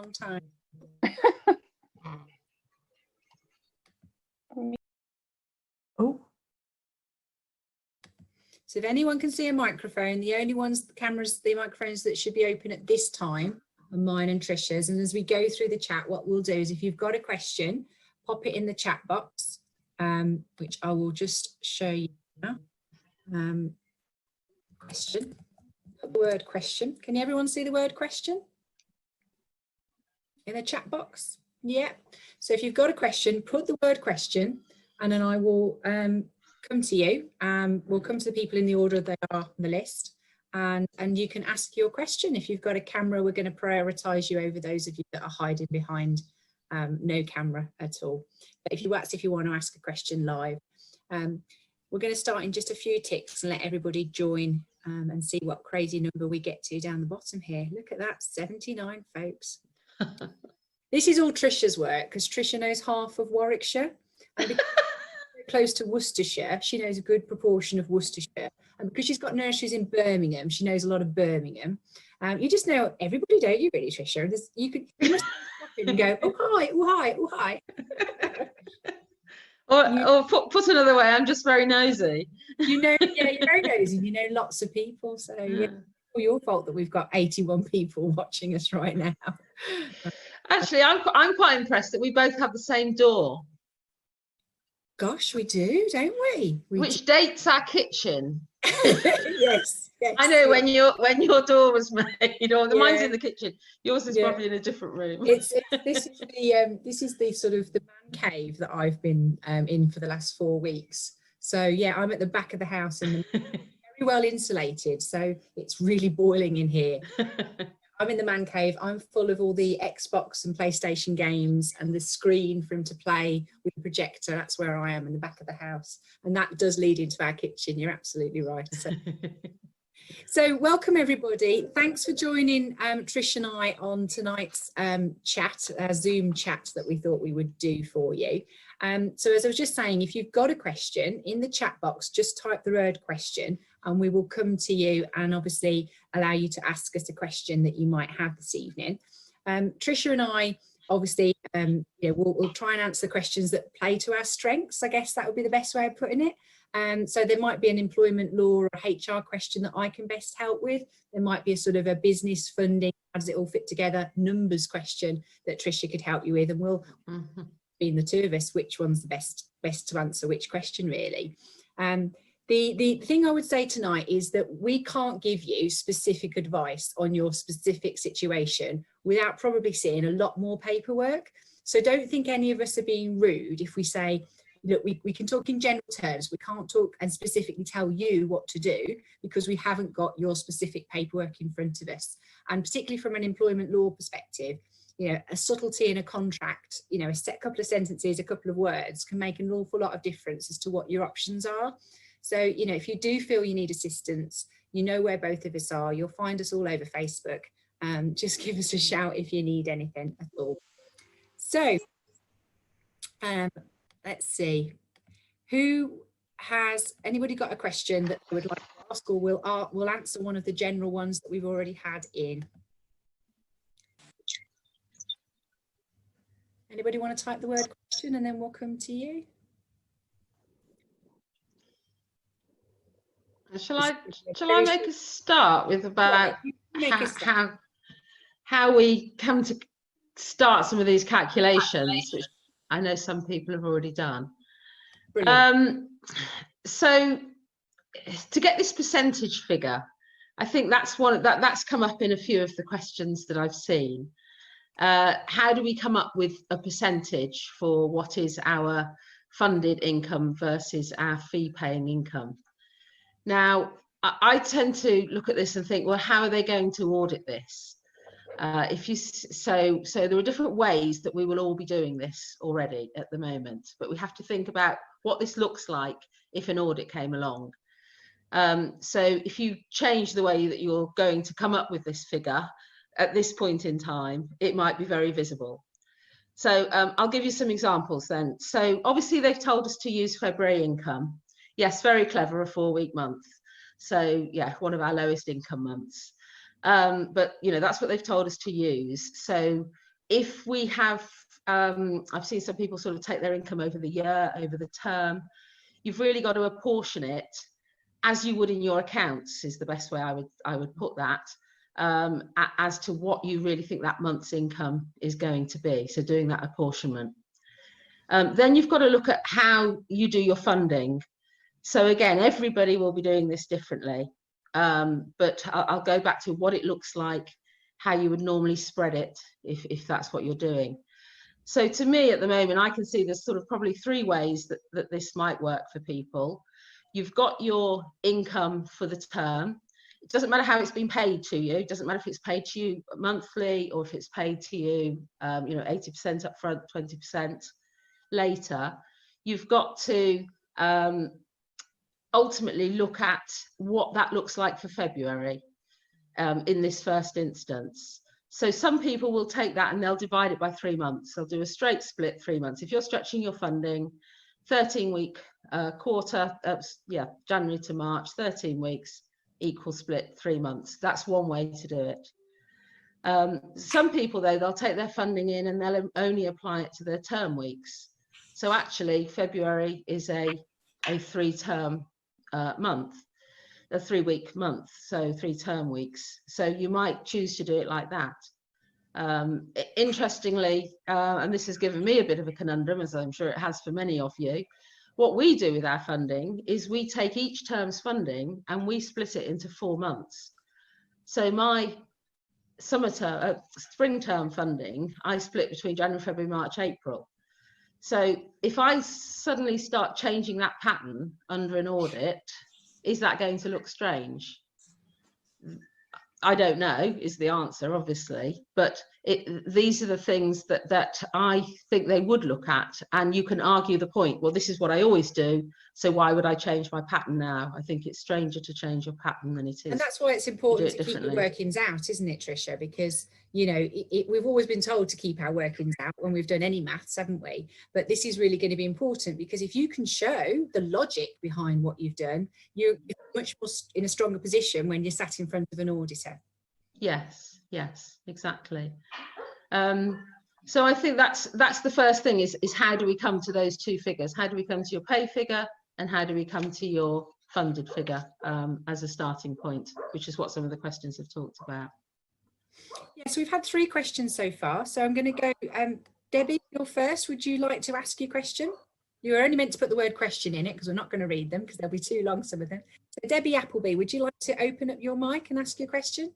long time. Oh. So if anyone can see a microphone, the only ones, the microphones that should be open at this time are mine and Trisha's. And as we go through the chat, what we'll do is if you've got a question, pop it in the chat box, which I will just show you now. Question, put the word question. Can everyone see the word question in the chat box? Yeah. So if you've got a question, put the word question, and then I will come to you. We'll come to the people in the order they are on the list, and you can ask your question. If you've got a camera, we're going to prioritise you over those of you that are hiding behind no camera at all. But if you want to ask a question live, we're going to start in just a few ticks and let everybody join and see what crazy number we get to down the bottom here. Look at that, 79 folks. This is all Trisha's work, because Trisha knows half of Warwickshire. And because she's close to Worcestershire, she knows a good proportion of Worcestershire. And because she's got nurseries in Birmingham, she knows a lot of Birmingham. You just know everybody, don't you, really, Trisha? You must stop in and go, oh hi, oh hi, oh hi. Or put another way, I'm just very nosy. You know, yeah, you're very nosy. You know lots of people, so yeah, it's all your fault that we've got 81 people watching us right now. Actually, I'm quite impressed that we both have the same door. Gosh, we do, don't we? Which dates our kitchen. Yes, yes. I know when your door was made, or mine's in the kitchen. Yours is probably in a different room. This is the sort of the man cave that I've been in for the last 4 weeks. So yeah, I'm at the back of the house and very well insulated. So it's really boiling in here. I'm in the man cave. I'm full of all the Xbox and PlayStation games and the screen for him to play with the projector. That's where I am, in the back of the house. And that does lead into our kitchen. You're absolutely right. So welcome, everybody. Thanks for joining Trish and I on tonight's chat, Zoom chat that we thought we would do for you. So as I was just saying, if you've got a question in the chat box, just type the word question and we will come to you and obviously allow you to ask us a question that you might have this evening. Trisha and I obviously we'll try and answer questions that play to our strengths. I guess that would be the best way of putting it. So there might be an employment law or HR question that I can best help with. There might be a sort of a business funding, how does it all fit together, numbers question that Trisha could help you with, and we'll between the two of us, which one's the best to answer which question, really. The thing I would say tonight is that we can't give you specific advice on your specific situation without probably seeing a lot more paperwork. So don't think any of us are being rude if we say, look, we can talk in general terms. We can't talk and specifically tell you what to do because we haven't got your specific paperwork in front of us. And particularly from an employment law perspective, a subtlety in a contract, a couple of sentences, a couple of words can make an awful lot of difference as to what your options are. So, if you do feel you need assistance, you know where both of us are. You'll find us all over Facebook. Just give us a shout if you need anything at all. So, let's see. Anybody got a question that they would like to ask, or we'll answer one of the general ones that we've already had in? Anybody want to type the word question and then we'll come to you? Shall I make a start with about how we come to start some of these calculations, which I know some people have already done. So to get this percentage figure, I think that's that's come up in a few of the questions that I've seen. How do we come up with a percentage for what is our funded income versus our fee-paying income? Now, I tend to look at this and think, well, how are they going to audit this? So there are different ways that we will all be doing this already at the moment, but we have to think about what this looks like if an audit came along. So if you change the way that you're going to come up with this figure at this point in time, it might be very visible. So I'll give you some examples then. So obviously they've told us to use February income. Yes, very clever, a 4-week month. So yeah, one of our lowest income months. But that's what they've told us to use. So if we have, I've seen some people sort of take their income over the year, over the term, you've really got to apportion it as you would in your accounts, is the best way I would put that, as to what you really think that month's income is going to be. So doing that apportionment. Then you've got to look at how you do your funding. So again, everybody will be doing this differently, but I'll go back to what it looks like, how you would normally spread it if that's what you're doing. So to me at the moment, I can see there's sort of probably 3 ways that this might work for people. You've got your income for the term. It doesn't matter how it's been paid to you. It doesn't matter if it's paid to you monthly or if it's paid to you, 80% up front, 20% later. You've got to ultimately look at what that looks like for February in this first instance. So some people will take that and they'll divide it by 3 months. They'll do a straight split 3 months. If you're stretching your funding, 13-week quarter, January to March, 13 weeks, equal split 3 months. That's one way to do it. Some people, though, they'll take their funding in and they'll only apply it to their term weeks. So actually, February is a 3-term month, a 3-week month, so 3 term weeks. So you might choose to do it like that. Interestingly, and this has given me a bit of a conundrum, as I'm sure it has for many of you, what we do with our funding is we take each term's funding and we split it into 4 months. So my spring term funding, I split between January, February, March, April. So if I suddenly start changing that pattern under an audit, is that going to look strange? I don't know is the answer, obviously, but these are the things that I think they would look at, and you can argue the point, well, this is what I always do, so why would I change my pattern now? I think it's stranger to change your pattern than it is. And that's why it's important to keep your workings out, isn't it, Tricia? Because, you know, we've always been told to keep our workings out when we've done any maths, haven't we? But this is really going to be important, because if you can show the logic behind what you've done, you're much more in a stronger position when you're sat in front of an auditor. Yes, exactly. So I think that's the first thing is how do we come to those 2 figures? How do we come to your pay figure, and how do we come to your funded figure as a starting point, which is what some of the questions have talked about. Yes, we've had 3 questions so far. So I'm going to go, Debbie, you're first. Would you like to ask your question? You were only meant to put the word question in it because we're not going to read them because they'll be too long, some of them. So Debbie Appleby, would you like to open up your mic and ask your question?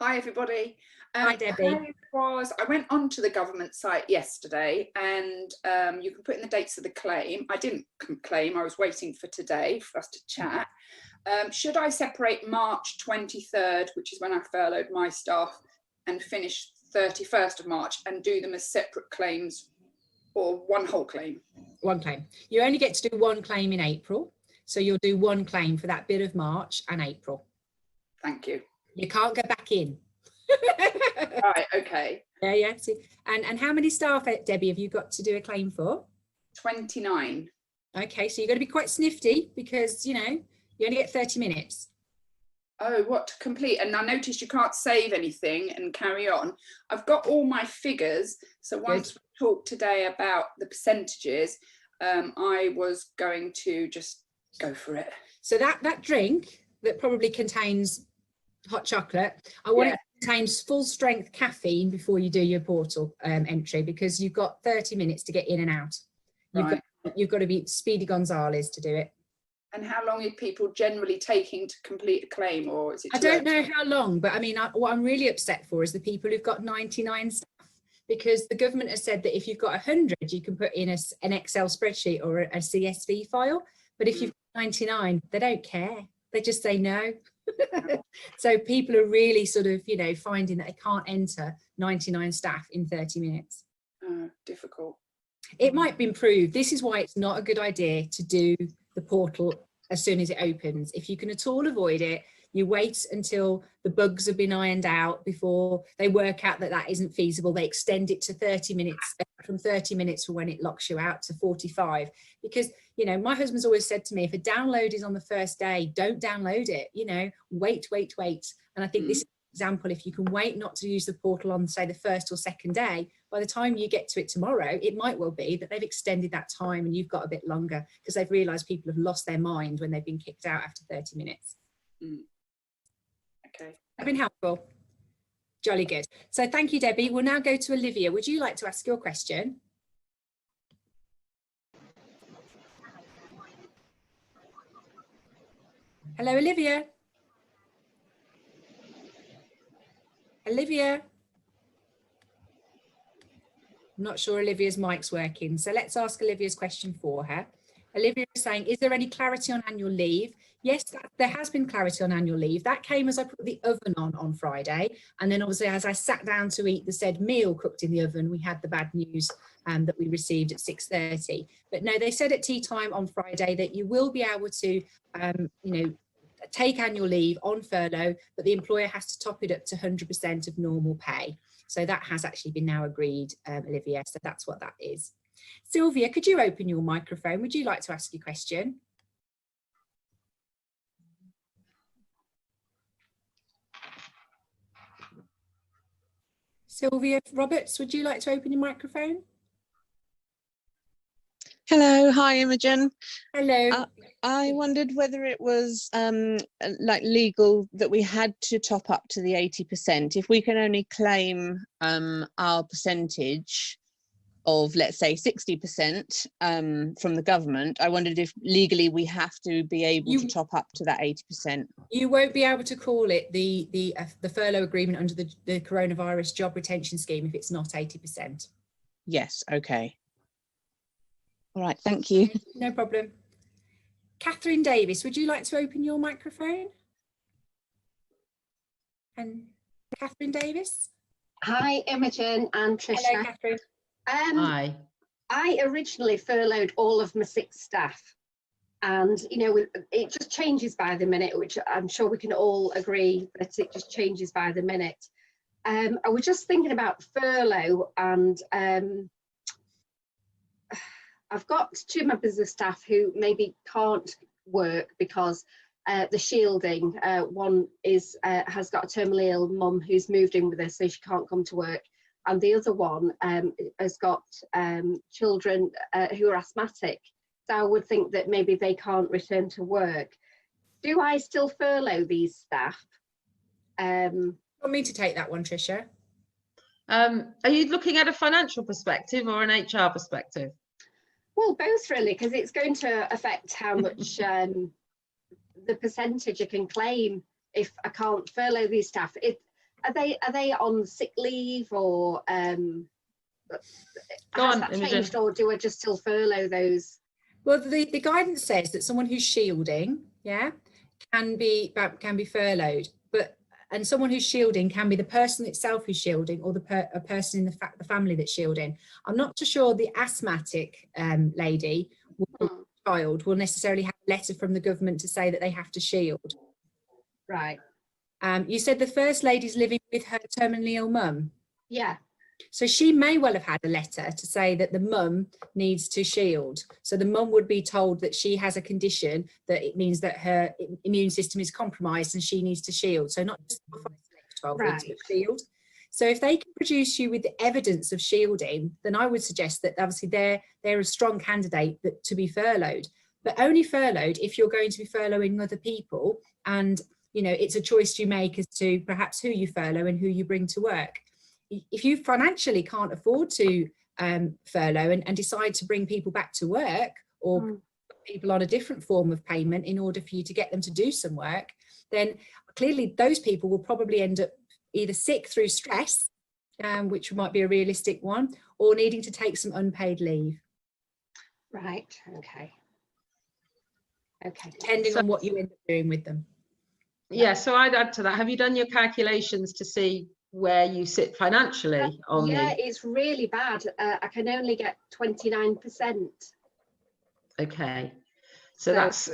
Hi everybody. Hi Debbie. I went onto the government site yesterday, and you can put in the dates of the claim. I didn't claim, I was waiting for today for us to chat. Should I separate March 23rd, which is when I furloughed my staff, and finish 31st of March and do them as separate claims, or one whole claim? One claim. You only get to do one claim in April. So you'll do one claim for that bit of March and April. Thank you. You can't go back in. Right, okay. Yeah. See, and how many staff, Debbie, have you got to do a claim for? 29. Okay, so you're going to be quite snifty because, you know, you only get 30 minutes. Oh, what to complete? And I noticed you can't save anything and carry on. I've got all my figures. So once we talked today about the percentages, I was going to just go for it. So that drink that probably contains hot chocolate, I want it to contain full strength caffeine before you do your portal entry, because you've got 30 minutes to get in and out. You've got to be Speedy Gonzales to do it. And how long are people generally taking to complete a claim, or is it? I don't know how long, but I mean, what I'm really upset for is the people who've got 99 staff, because the government has said that if you've got 100, you can put in an Excel spreadsheet or a CSV file. But if you've got 99, they don't care. They just say no. So people are really sort of, you know, finding that they can't enter 99 staff in 30 minutes. Difficult. It might be improved. This is why it's not a good idea to do the portal as soon as it opens. If you can at all avoid it, you wait until the bugs have been ironed out before they work out that that isn't feasible. They extend it to 30 minutes, from 30 minutes for when it locks you out to 45. Because, you know, my husband's always said to me, if a download is on the first day, don't download it, you know, wait. And I think this is example, if you can wait not to use the portal on, say, the first or second day, by the time you get to it tomorrow, it might well be that they've extended that time and you've got a bit longer because they've realised people have lost their mind when they've been kicked out after 30 minutes. Okay. I've been helpful. Jolly good. So thank you, Debbie. We'll now go to Olivia. Would you like to ask your question? Hello, Olivia. Olivia. I'm not sure Olivia's mic's working, so let's ask Olivia's question for her. Olivia is saying, is there any clarity on annual leave? Yes, there has been clarity on annual leave. That came as I put the oven on Friday. And then obviously as I sat down to eat the said meal cooked in the oven, we had the bad news that we received at 6:30. But no, they said at tea time on Friday that you will be able to, you know, take annual leave on furlough, but the employer has to top it up to 100% of normal pay. So that has actually been now agreed, Olivia. So that's what that is. Sylvia, could you open your microphone? Would you like to ask your question? Sylvia Roberts, would you like to open your microphone? Hello, hi Imogen. Hello. I wondered whether it was like legal that we had to top up to the 80%. If we can only claim our percentage of, let's say, 60% from the government, I wondered if legally we have to be able to top up to that 80%. You won't be able to call it the furlough agreement under the coronavirus job retention scheme if it's not 80%. Yes, okay. All right, thank you. No problem. Catherine Davis, would you like to open your microphone? And Catherine Davis? Hi, Imogen and Tricia. Hello, Catherine. Hi. I originally furloughed all of my 6 staff, and you know, it just changes by the minute, which I'm sure we can all agree that it just changes by the minute. I was just thinking about furlough, and I've got 2 members of staff who maybe can't work because the shielding, one is has got a terminally ill mum who's moved in with her, so she can't come to work, and the other one has got children who are asthmatic. So I would think that maybe they can't return to work. Do I still furlough these staff? Want me to take that one, Tricia? Are you looking at a financial perspective or an HR perspective? Well, both really, because it's going to affect how much the percentage I can claim if I can't furlough these staff. Are they on sick leave, or has that changed, or do I just still furlough those? Well, the guidance says that someone who's shielding, can be furloughed, and someone who's shielding can be the person itself who's shielding, or a person in the family that's shielding. I'm not too sure the asthmatic lady child will necessarily have a letter from the government to say that they have to shield. Right. You said the first lady's living with her terminally ill mum. Yeah. So she may well have had a letter to say that the mum needs to shield. So the mum would be told that she has a condition that it means that her immune system is compromised and she needs to shield. So not just 12 weeks, but shield. So if they can produce you with the evidence of shielding, then I would suggest that obviously they're a strong candidate to be furloughed, but only furloughed if you're going to be furloughing other people. And, you know, it's a choice you make as to perhaps who you furlough and who you bring to work. If you financially can't afford to furlough and decide to bring people back to work, or put people on a different form of payment in order for you to get them to do some work, then clearly those people will probably end up either sick through stress, which might be a realistic one, or needing to take some unpaid leave. Right, okay. Okay. Depending on what you end up doing with them. Yeah, so I'd add to that. Have you done your calculations to see where you sit financially on it's really bad. I can only get 29%. Okay, so that's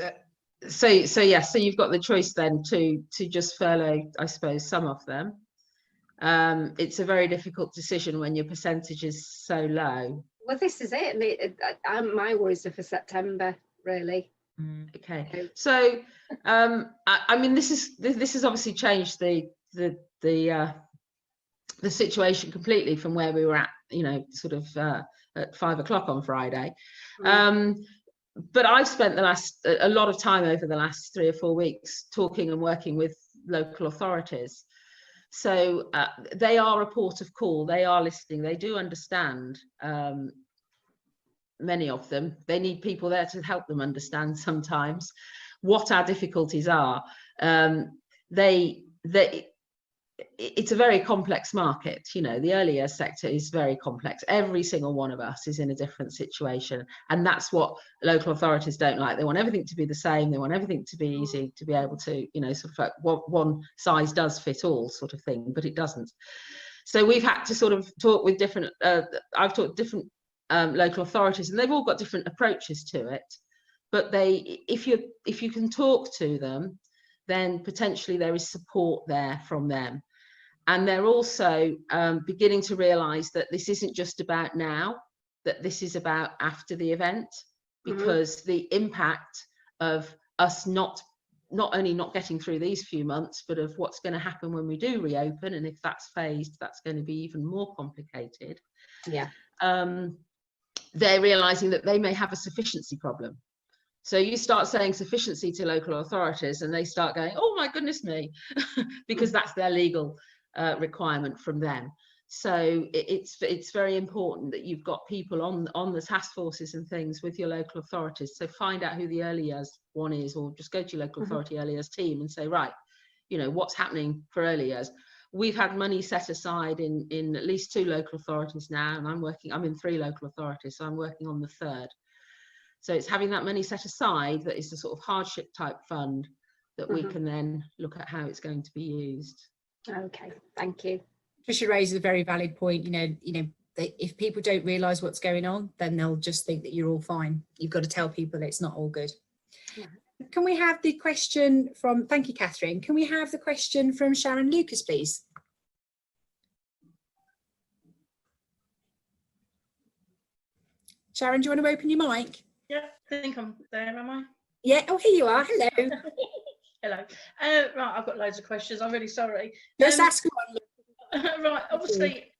so you've got the choice then to just furlough, I suppose, some of them. It's a very difficult decision when your percentage is so low. Well, this is it. My worries are for September, really. Okay, so I mean, this has obviously changed the the situation completely from where we were at, you know, sort of at 5 o'clock on Friday. But I've spent a lot of time over the last 3 or 4 weeks talking and working with local authorities. So they are a port of call, they are listening, they do understand. Many of them, they need people there to help them understand sometimes what our difficulties are. It's a very complex market, you know, the early years sector is very complex. Every single one of us is in a different situation, and that's what local authorities don't like. They want everything to be the same, they want everything to be easy, to be able to, you know, sort of like one size does fit all sort of thing, but it doesn't. So we've had to sort of talk with different I've talked to different local authorities, and they've all got different approaches to it, but if you can talk to them, then potentially there is support there from them. And they're also beginning to realise that this isn't just about now, that this is about after the event, because the impact of us not only not getting through these few months, but of what's going to happen when we do reopen, and if that's phased, that's going to be even more complicated. Yeah. They're realising that they may have a sufficiency problem. So you start saying sufficiency to local authorities and they start going, oh my goodness me, because that's their legal requirement from them. So it's very important that you've got people on the task forces and things with your local authorities. So find out who the early years one is, or just go to your local authority early years team and say, right, you know, what's happening for early years? We've had money set aside in at least 2 local authorities now, and I'm in 3 local authorities, so I'm working on the 3rd. So it's having that money set aside that is the sort of hardship type fund that we can then look at how it's going to be used. Okay, thank you. Tricia raises a very valid point. You know, if people don't realise what's going on, then they'll just think that you're all fine. You've got to tell people it's not all good. Yeah. Can we have the question from, thank you, Catherine. Can we have the question from Sharon Lucas, please? Sharon, do you want to open your mic? Yeah, I think I'm there, am I? Yeah, oh, here you are. Hello. Hello. Right, I've got loads of questions. I'm really sorry. Just ask one. Right, obviously,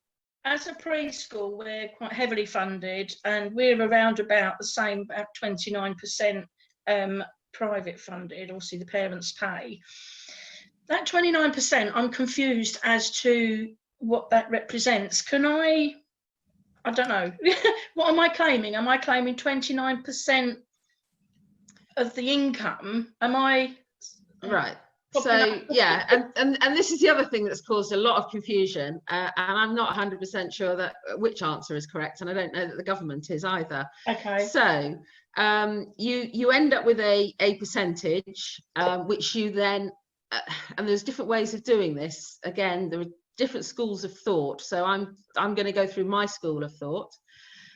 as a preschool, we're quite heavily funded, and we're around about the same, about 29% private funded. Obviously, the parents pay. That 29%, I'm confused as to what that represents. Can I don't know. What am I claiming? Am I claiming 29% of the income? Am I? Right. So yeah, and this is the other thing that's caused a lot of confusion, and I'm not 100% sure that which answer is correct, and I don't know that the government is either. Okay. So you end up with a percentage, which you then, and there's different ways of doing this. Again, there are different schools of thought. So I'm going to go through my school of thought,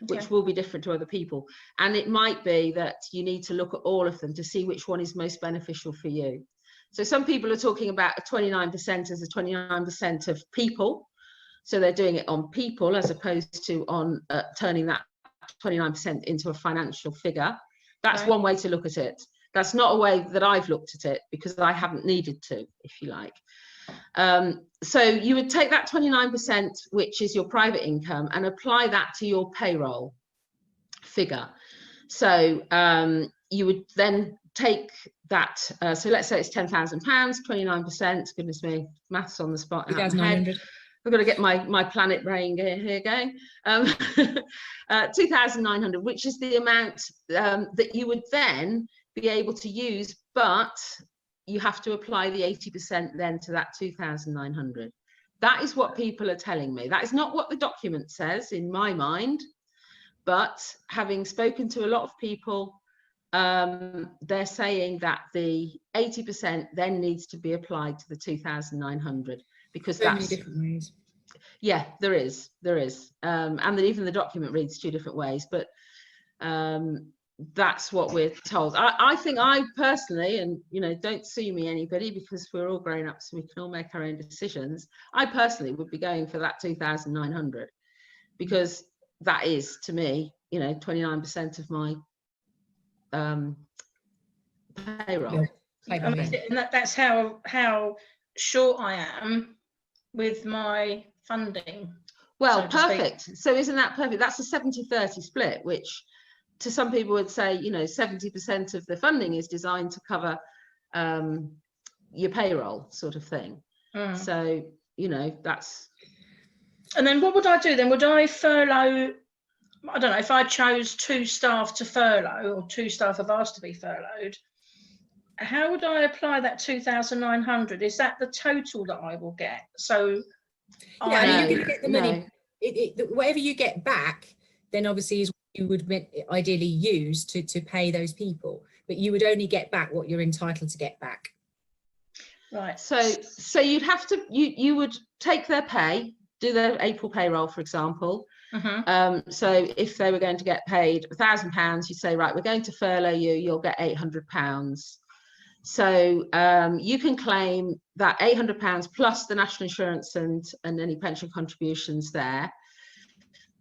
which will be different to other people. And it might be that you need to look at all of them to see which one is most beneficial for you. So some people are talking about a 29% as a 29% of people. So they're doing it on people as opposed to on turning that 29% into a financial figure. That's one way to look at it. That's not a way that I've looked at it because I haven't needed to, if you like. So you would take that 29%, which is your private income, and apply that to your payroll figure. So you would then take that, so let's say it's £10,000, 29%, goodness me, maths on the spot. 2,900. I've got to get my planet brain here going. 2,900, which is the amount that you would then be able to use, but you have to apply the 80% then to that 2,900. That is what people are telling me. That is not what the document says in my mind, but having spoken to a lot of people, they're saying that the 80% then needs to be applied to the 2,900 because so that's many different ways. Yeah, there is, and even the document reads 2 different ways, but that's what we're told. I think I personally, and you know, don't sue me anybody because we're all grown up so we can all make our own decisions. I personally would be going for that 2,900 because that is, to me, you know, 29% of my payroll. I mean, and that's how short I am with my funding. Well, so to speak. perfect. So isn't that perfect? That's a 70-30 split, which to some people would say, you know, 70% of the funding is designed to cover your payroll sort of thing. So, you know, that's. And then what would I do then? Would I furlough? I don't know, if I chose 2 staff to furlough, or 2 staff have asked to be furloughed, how would I apply that 2,900? Is that the total that I will get? So yeah, I mean, you're going to get the money. Whatever you get back, then obviously is what you would ideally use to pay those people, but you would only get back what you're entitled to get back. Right. So you'd have to, you would take their pay, do their April payroll, for example. So if they were going to get paid £1,000, you say, right, we're going to furlough you, you'll get £800. So you can claim that £800 plus the national insurance and any pension contributions there.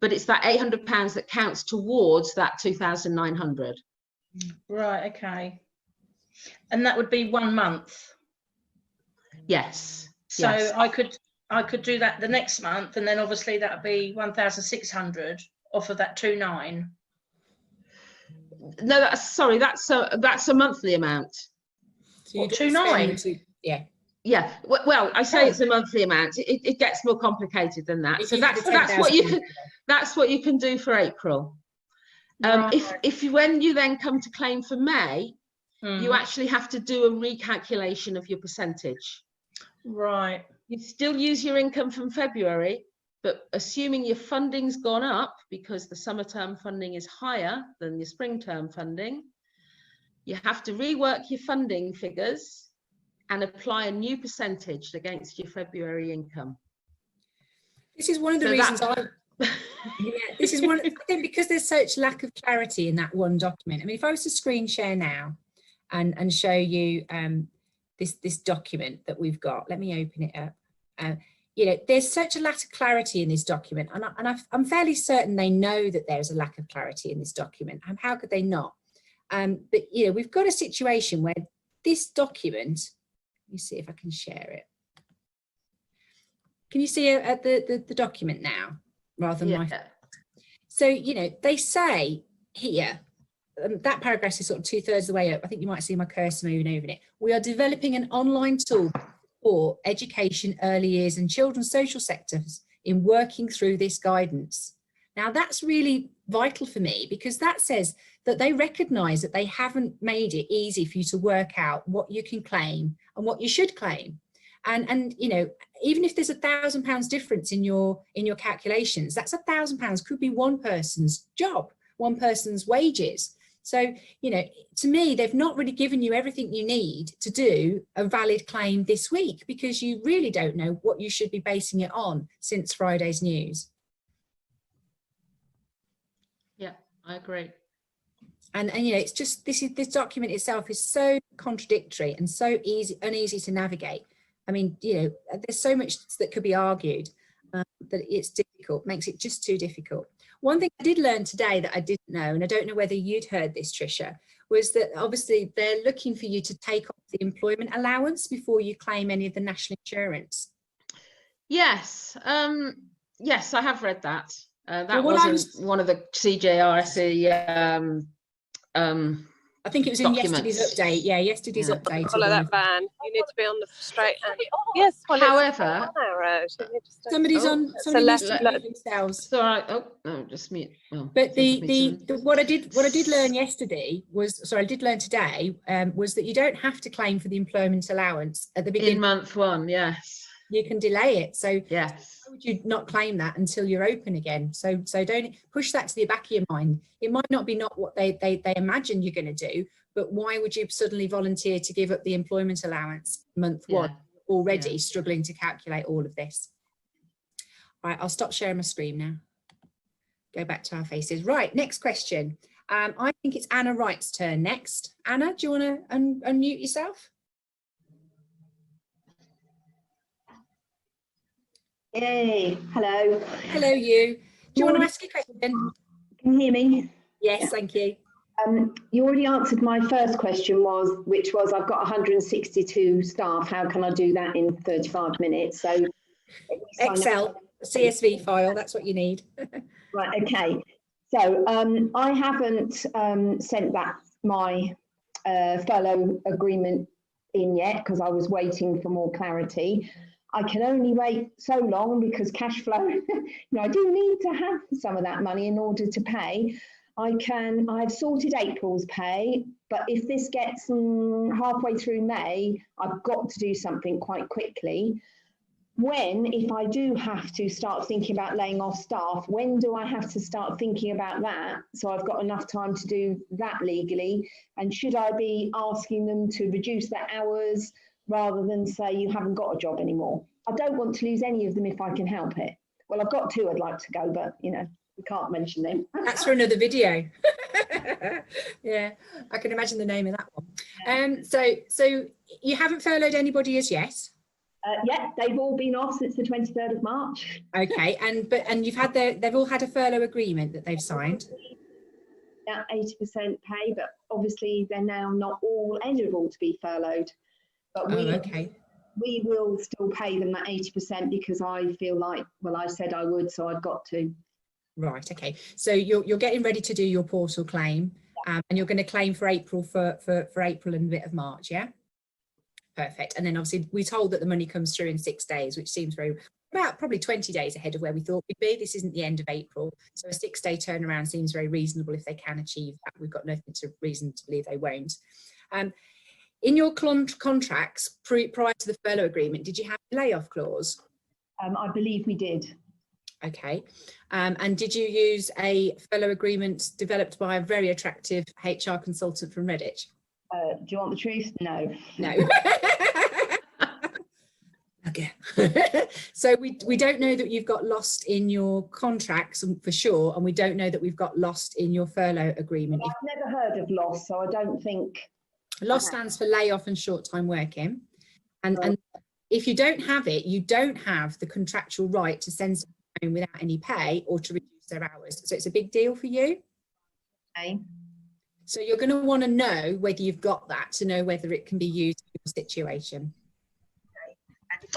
But it's that £800 that counts towards that 2,900. Right, okay. And that would be 1 month. Yes. So yes. I could do that the next month, and then obviously that would be 1,600 off of that 2,900. No, that's a monthly amount. So or 2,900. Yeah. Yeah. Well, I say it's a monthly amount. It gets more complicated than that. So that's what you can do for April. Right. If when you then come to claim for May, you actually have to do a recalculation of your percentage. Right. You still use your income from February, but assuming your funding's gone up because the summer term funding is higher than your spring term funding, you have to rework your funding figures and apply a new percentage against your February income. This is one of the reasons this is one, I think, because there's such lack of clarity in that one document. I mean, if I was to screen share now and show you this document that we've got, let me open it up. You know, there's such a lack of clarity in this document, and I'm fairly certain they know that there's a lack of clarity in this document. How could they not? But you know, we've got a situation where this document, let me see if I can share it. Can you see the document now rather than my? So, you know, they say here, that paragraph is sort of 2/3 of the way up. I think you might see my cursor moving over it. We are developing an online tool for education, early years and children's social sectors in working through this guidance. Now, that's really vital for me, because that says that they recognise that they haven't made it easy for you to work out what you can claim and what you should claim. And you know, even if there's £1,000 difference in your calculations, that's £1,000 could be one person's job, one person's wages. So, you know, to me, they've not really given you everything you need to do a valid claim this week, because you really don't know what you should be basing it on since Friday's news. Yeah, I agree. And you know, it's just this document itself is so contradictory and so uneasy to navigate. I mean, you know, there's so much that could be argued that it's difficult, makes it just too difficult. One thing I did learn today that I didn't know, and I don't know whether you'd heard this, Tricia, was that obviously they're looking for you to take off the employment allowance before you claim any of the national insurance. Yes, yes, I have read that. That wasn't one of the CJRC I think it was in yesterday's update. Yeah, yesterday's update. Follow that van. You need to be on the straight end. Yes. Well, however, somebody's on. Somebody needs to mute themselves. It's all right. Oh, just mute. Oh, but what I did learn yesterday was, sorry, I did learn today was that you don't have to claim for the employment allowance at the beginning. In month 1, yes. You can delay it. So yes. Why would you not claim that until you're open again? So don't push that to the back of your mind. It might not be what they imagine you're going to do, but why would you suddenly volunteer to give up the employment allowance month 1 already struggling to calculate all of this? All right, I'll stop sharing my screen now. Go back to our faces. Right, next question. I think it's Anna Wright's turn next. Anna, do you want to unmute yourself? Hey, hello. Hello, you. Do you want to ask a question? Can you hear me? Yes, thank you. You already answered my first question, which was I've got 162 staff. How can I do that in 35 minutes? So Excel, CSV file, that's what you need. Right, okay. So I haven't sent back my furlough agreement in yet because I was waiting for more clarity. I can only wait so long because cash flow, I do need to have some of that money in order to pay. I've sorted April's pay, but if this gets halfway through May, I've got to do something quite quickly. If I do have to start thinking about laying off staff, when do I have to start thinking about that? So I've got enough time to do that legally. And should I be asking them to reduce their hours rather than say you haven't got a job anymore? I don't want to lose any of them if I can help it. Well, I've got two I'd like to go, but we can't mention them. That's for another video. Yeah, I can imagine the name of that one. So you haven't furloughed anybody as yet? Yeah, they've all been off since the 23rd of March. Okay, and you've had they've all had a furlough agreement that they've signed. That 80% pay, but obviously they're now not all eligible to be furloughed. But we will still pay them that 80% because I feel like, well, I said I would, so I've got to. Right, okay. So you're getting ready to do your portal claim, and you're going to claim for April for April and a bit of March, yeah? Perfect. And then obviously we're told that the money comes through in 6 days, which seems about probably 20 days ahead of where we thought we'd be. This isn't the end of April, so a 6-day turnaround seems very reasonable if they can achieve that. We've got nothing to reason to believe they won't. In your contracts prior to the furlough agreement, did you have a layoff clause? I believe we did. Okay. And did you use a furlough agreement developed by a very attractive HR consultant from Redditch? Do you want the truth? No. No. Okay. So we don't know that you've got lost in your contracts for sure, and we don't know that we've got lost in your furlough agreement. I've never heard of loss, so I don't think. Loss stands for layoff and short-time working, and if you don't have it, you don't have the contractual right to send someone home without any pay or to reduce their hours. So it's a big deal for you. Okay. So you're going to want to know whether you've got that to know whether it can be used in your situation.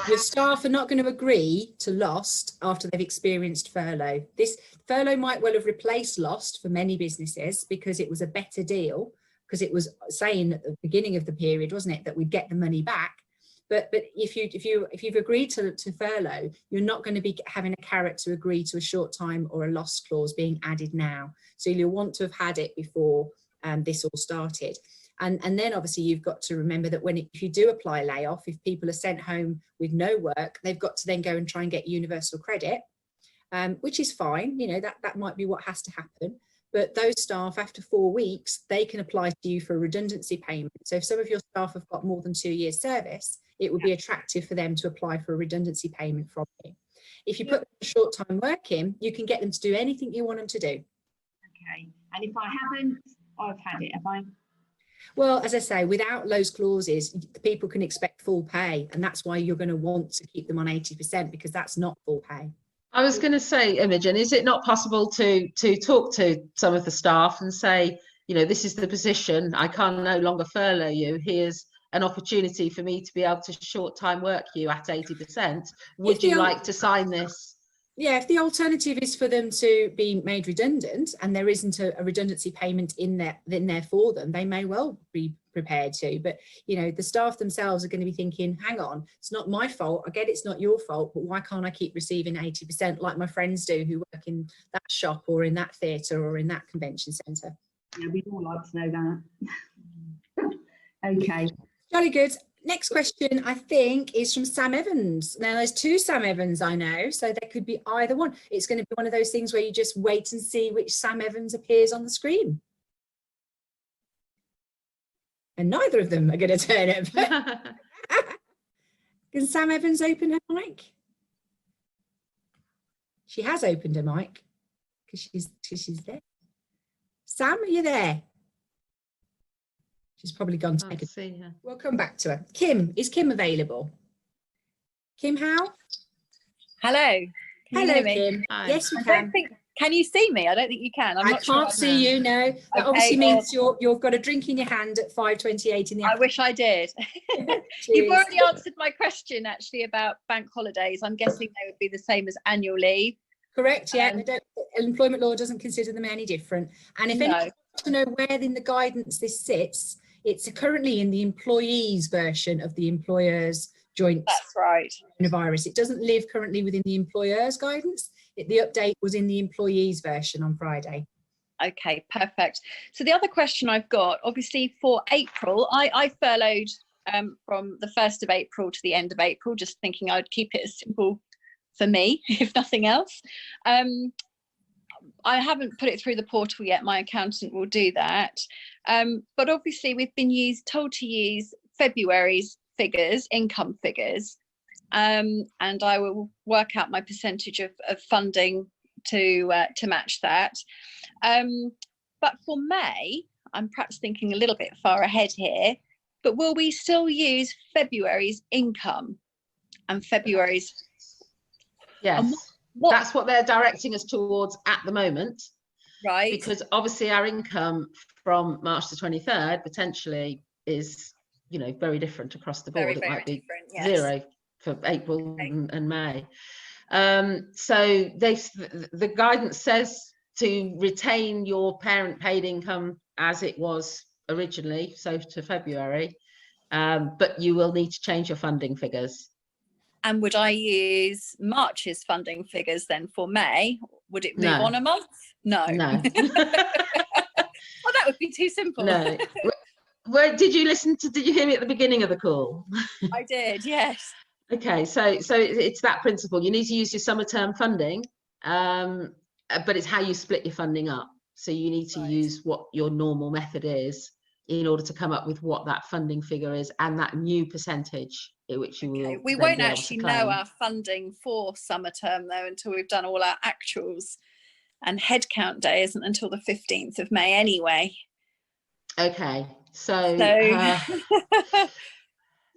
Your staff are not going to agree to lost after they've experienced furlough. This furlough might well have replaced lost for many businesses because it was a better deal, because it was saying at the beginning of the period, wasn't it, that we'd get the money back. But if you've agreed to furlough, you're not going to be having a carrot to agree to a short time or a loss clause being added now. So you'll want to have had it before this all started. And then obviously you've got to remember that if you do apply layoff, if people are sent home with no work, they've got to then go and try and get universal credit, which is fine. That might be what has to happen. But those staff, after 4 weeks, they can apply to you for a redundancy payment. So if some of your staff have got more than 2 years service, it would be attractive for them to apply for a redundancy payment from you. If you put short time work in, you can get them to do anything you want them to do. Okay. And if I haven't, I've had it, have I? Well, as I say, without those clauses, people can expect full pay. And that's why you're going to want to keep them on 80%, because that's not full pay. I was going to say, Imogen, is it not possible to talk to some of the staff and say, this is the position, I can no longer furlough you, here's an opportunity for me to be able to short time work you at 80%. Would you like to sign this? Yeah, if the alternative is for them to be made redundant and there isn't a redundancy payment in there for them, they may well be prepared to. But the staff themselves are going to be thinking, hang on, it's not my fault. I get it's not your fault, but why can't I keep receiving 80% like my friends do who work in that shop or in that theatre or in that convention centre? Yeah, we'd all like to know that. Okay. Jolly good. Next question, I think, is from Sam Evans. Now, there's 2 Sam Evans I know, so there could be either one. It's going to be one of those things where you just wait and see which Sam Evans appears on the screen. And neither of them are going to turn up. Can Sam Evans open her mic? She has opened her mic because she's there. Sam, are you there? She's probably gone to take a... We'll come back to her. Kim, is Kim available? Kim Howe? Hello. Hello, Kim. Hi. Yes, we I can. don't think Can you see me? I don't think you can. I'm I not can't sure. see you, no. That obviously Okay, means you've got a drink in your hand at 5:28 in the I wish I did. afternoon. You've Cheers. already answered my question actually about bank holidays. I'm guessing they would be the same as annual leave. Correct, yeah. Um, Employment law doesn't consider them any different. And if anyone wants to know where in the guidance this sits, it's currently in the employees version of the employer's joint That's right. coronavirus. It doesn't live currently within the employer's guidance. The update was in the employees version on Friday. Okay, perfect. So the other question I've got, obviously for April, I furloughed from the 1st of April to the end of April, just thinking I'd keep it as simple for me, if nothing else. I haven't put it through the portal yet. My accountant will do that. But obviously we've been told to use February's figures, income figures, and I will work out my percentage of funding to match that. But for May, I'm perhaps thinking a little bit far ahead here, but will we still use February's income and February's? Yes, that's what they're directing us towards at the moment. Right. Because obviously our income from March the 23rd potentially is, you know, very different across the board. Very, it very might be different, yes. zero for April and May. So the guidance says to retain your parent paid income as it was originally, so to February, but you will need to change your funding figures. And would I use March's funding figures then for May? Would it move on a month? No. No. Well, that would be too simple. No. Where did you hear me at the beginning of the call? I did, yes. Okay, so it's that principle. You need to use your summer term funding, but it's how you split your funding up. So you need to use what your normal method is in order to come up with what that funding figure is and that new percentage which you will. We won't actually know our funding for summer term though until we've done all our actuals, and headcount day isn't until the 15th of May anyway. Okay, so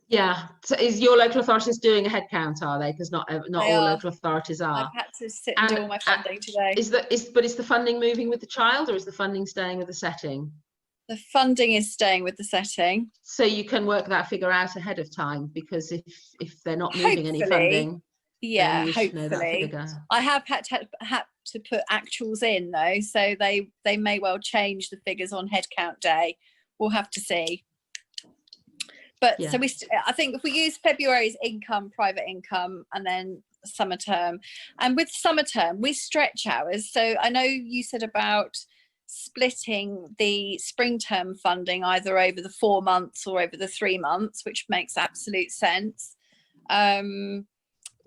yeah. So is your local authorities doing a headcount? Are they? Because not all local authorities are. I've had to sit and do all my funding today. Is the funding moving with the child, or is the funding staying with the setting? The funding is staying with the setting. So you can work that figure out ahead of time, because if they're not moving any funding, yeah, hopefully. I have had to put actuals in though, so they may well change the figures on headcount day. We'll have to see. But so I think if we use February's income, private income, and then summer term, and with summer term we stretch hours. So I know you said about splitting the spring term funding either over the 4 months or over the 3 months, which makes absolute sense.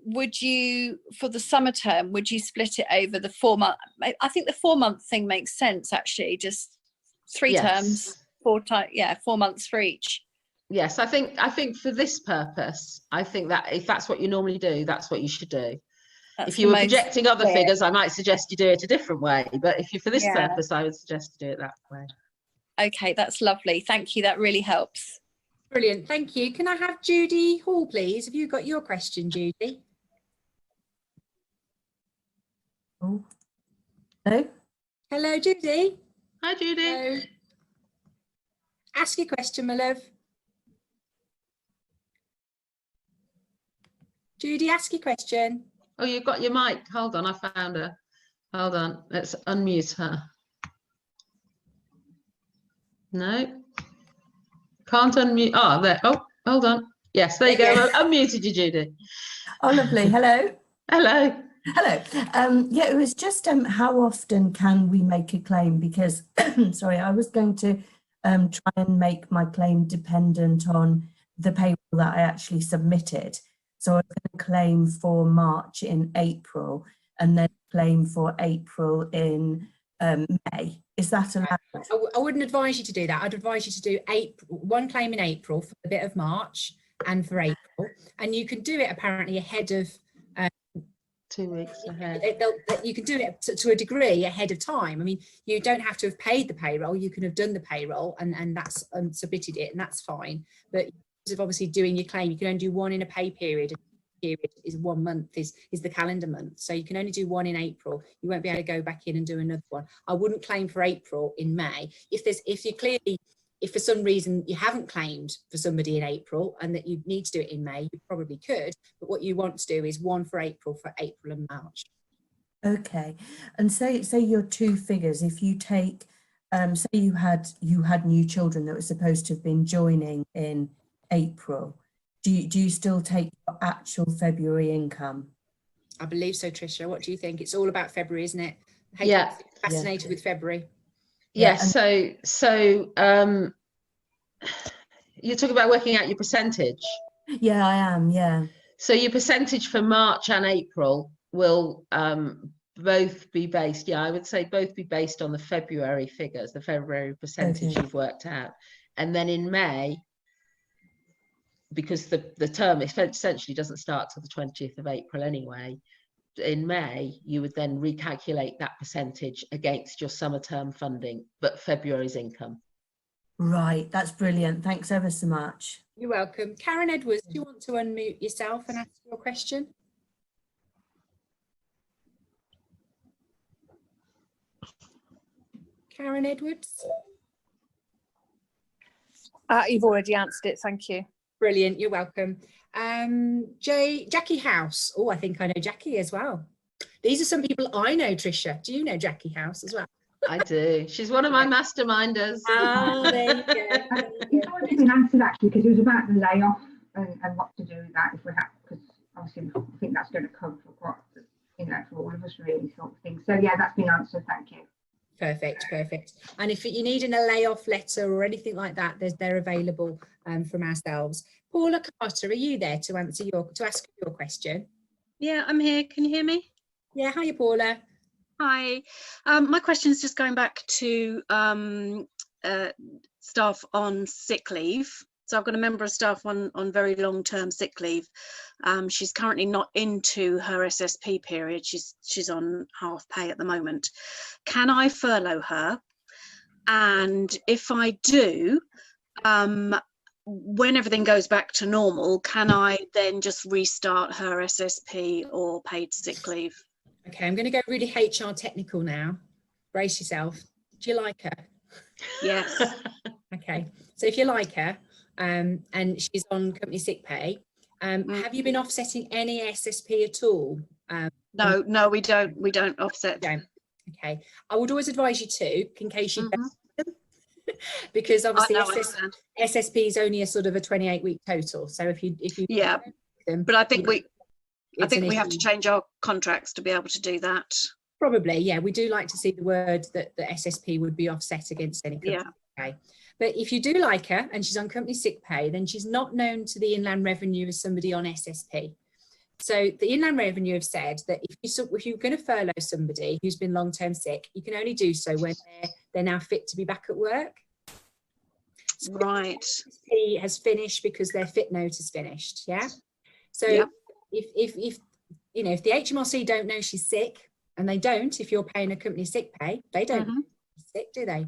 Would you, for the summer term, would you split it over the 4 month? I think the 4 month thing makes sense actually, just 3 terms, 4 months for each. Yes, I think for this purpose, I think that if that's what you normally do, that's what you should do. If you were projecting other figures, I might suggest you do it a different way. But if you're for this purpose, I would suggest you do it that way. Okay, that's lovely. Thank you. That really helps. Brilliant. Thank you. Can I have Judy Hall, please? Have you got your question, Judy? Oh, hello. Hello, Judy. Hi, Judy. Hello. Ask your question, my love. Judy, ask your question. Oh, you've got your mic. Hold on, I found her. Hold on, let's unmute her. No, can't unmute. Oh, there. Oh, hold on. Yes, there you go. I unmuted you, Judy. Oh, lovely. Hello. Hello. Hello. Yeah, it was just how often can we make a claim? Because, sorry, I was going to try and make my claim dependent on the payroll that I actually submitted. So I was going to claim for March in April and then claim for April in May. Is that allowed? I wouldn't advise you to do that. I'd advise you to do one claim in April for a bit of March and for April. And you can do it apparently ahead of 2 weeks ahead. You can do it to a degree ahead of time. I mean, you don't have to have paid the payroll. You can have done the payroll and that's submitted it, and that's fine. But of obviously doing your claim, you can only do one in a pay period. period is 1 month, is the calendar month. So you can only do one in April. You won't be able to go back in and do another one. I wouldn't claim for April in May. If for some reason you haven't claimed for somebody in April and that you need to do it in May, you probably could. But what you want to do is one for April and March. Okay, and say your two figures, if you take say you had new children that were supposed to have been joining in April, do you still take your actual February income? I believe so, Tricia. What do you think? It's all about February, isn't it? Yeah. Fascinated with February. Yes. Yeah, so you're talking about working out your percentage. Yeah, I am. Yeah. So your percentage for March and April will both be based, I would say both be based on the February figures, the February percentage you've worked out. And then in May, because the term essentially doesn't start till the 20th of April anyway, in May, you would then recalculate that percentage against your summer term funding, but February's income. Right, that's brilliant. Thanks ever so much. You're welcome. Karen Edwards, do you want to unmute yourself and ask your question? Karen Edwards? You've already answered it, thank you. Brilliant, you're welcome. Jackie House. Oh, I think I know Jackie as well. These are some people I know, Tricia. Do you know Jackie House as well? I do. She's one of my masterminders. Ah, there you go. It's already been answered actually, because it was about the layoff and what to do with that if we have, because obviously I think that's going to come for quite, for all of us really, sort of thing. So yeah, that's been answered. Thank you. Perfect. And if you need a layoff letter or anything like that, they're available from ourselves. Paula Carter, are you there to ask your question? Yeah, I'm here. Can you hear me? Yeah, hiya Paula. Hi. My question is just going back to staff on sick leave. So I've got a member of staff on very long-term sick leave. She's currently not into her SSP period. She's on half pay at the moment. Can I furlough her? And if I do, when everything goes back to normal, can I then just restart her SSP or paid sick leave? Okay, I'm going to go really HR technical now. Brace yourself. Do you like her? Yes. Okay, so if you like her, and she's on company sick pay, have you been offsetting any SSP at all? No, we don't offset. Don't. Okay, I would always advise you to, in case you don't, because obviously SSP is only a sort of a 28-week total. So if you them, but I think we have to change our contracts to be able to do that. Probably, yeah. We do like to see the word that the SSP would be offset against any company. Yeah. Okay. But if you do like her and she's on company sick pay, then she's not known to the Inland Revenue as somebody on SSP. So the Inland Revenue have said that if you're going to furlough somebody who's been long-term sick, you can only do so when they're now fit to be back at work. So right. SSP has finished because their fit note is finished. Yeah. So if the HMRC don't know she's sick, and they don't, if you're paying a company sick pay, they don't know she's sick, do they?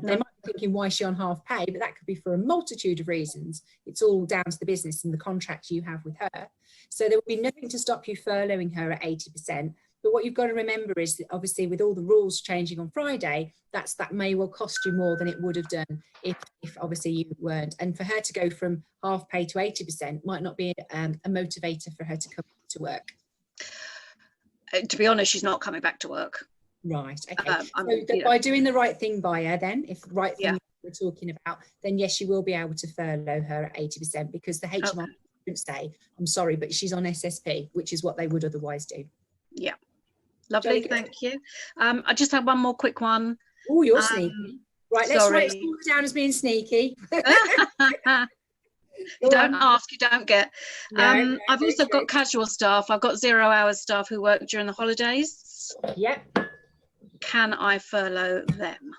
They might be thinking, why is she on half pay? But that could be for a multitude of reasons. It's all down to the business and the contract you have with her. So there will be nothing to stop you furloughing her at 80%. But what you've got to remember is that obviously with all the rules changing on Friday, that may well cost you more than it would have done if obviously you weren't. And for her to go from half pay to 80% might not be a motivator for her to come to work. To be honest, she's not coming back to work. Right. Okay. So by doing the right thing by her, then, if the right thing we're talking about, then yes, you will be able to furlough her at 80% because the HMRC won't say, "I'm sorry, but she's on SSP," which is what they would otherwise do. Yeah. Lovely. Thank you. I just have one more quick one. Oh, you're sneaky. Right. Let's write it down as being sneaky. You don't ask, you don't get. No, I've also got casual staff. I've got 0 hours staff who work during the holidays. Yep. Can I furlough them?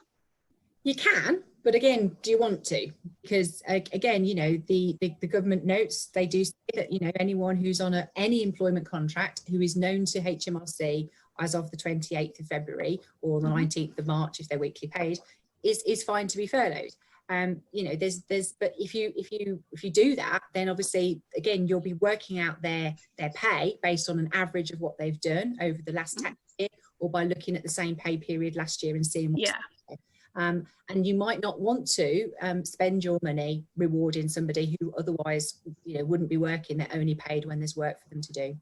You can, but again, do you want to? Because again, the government notes, they do say that, anyone who's on any employment contract who is known to HMRC as of the 28th of February or the 19th of March, if they're weekly paid, is fine to be furloughed. you know, but if you do that, then obviously again you'll be working out their pay based on an average of what they've done over the last tax year, or by looking at the same pay period last year and seeing what's and you might not want to spend your money rewarding somebody who otherwise, you know, wouldn't be working. They're only paid when there's work for them to do.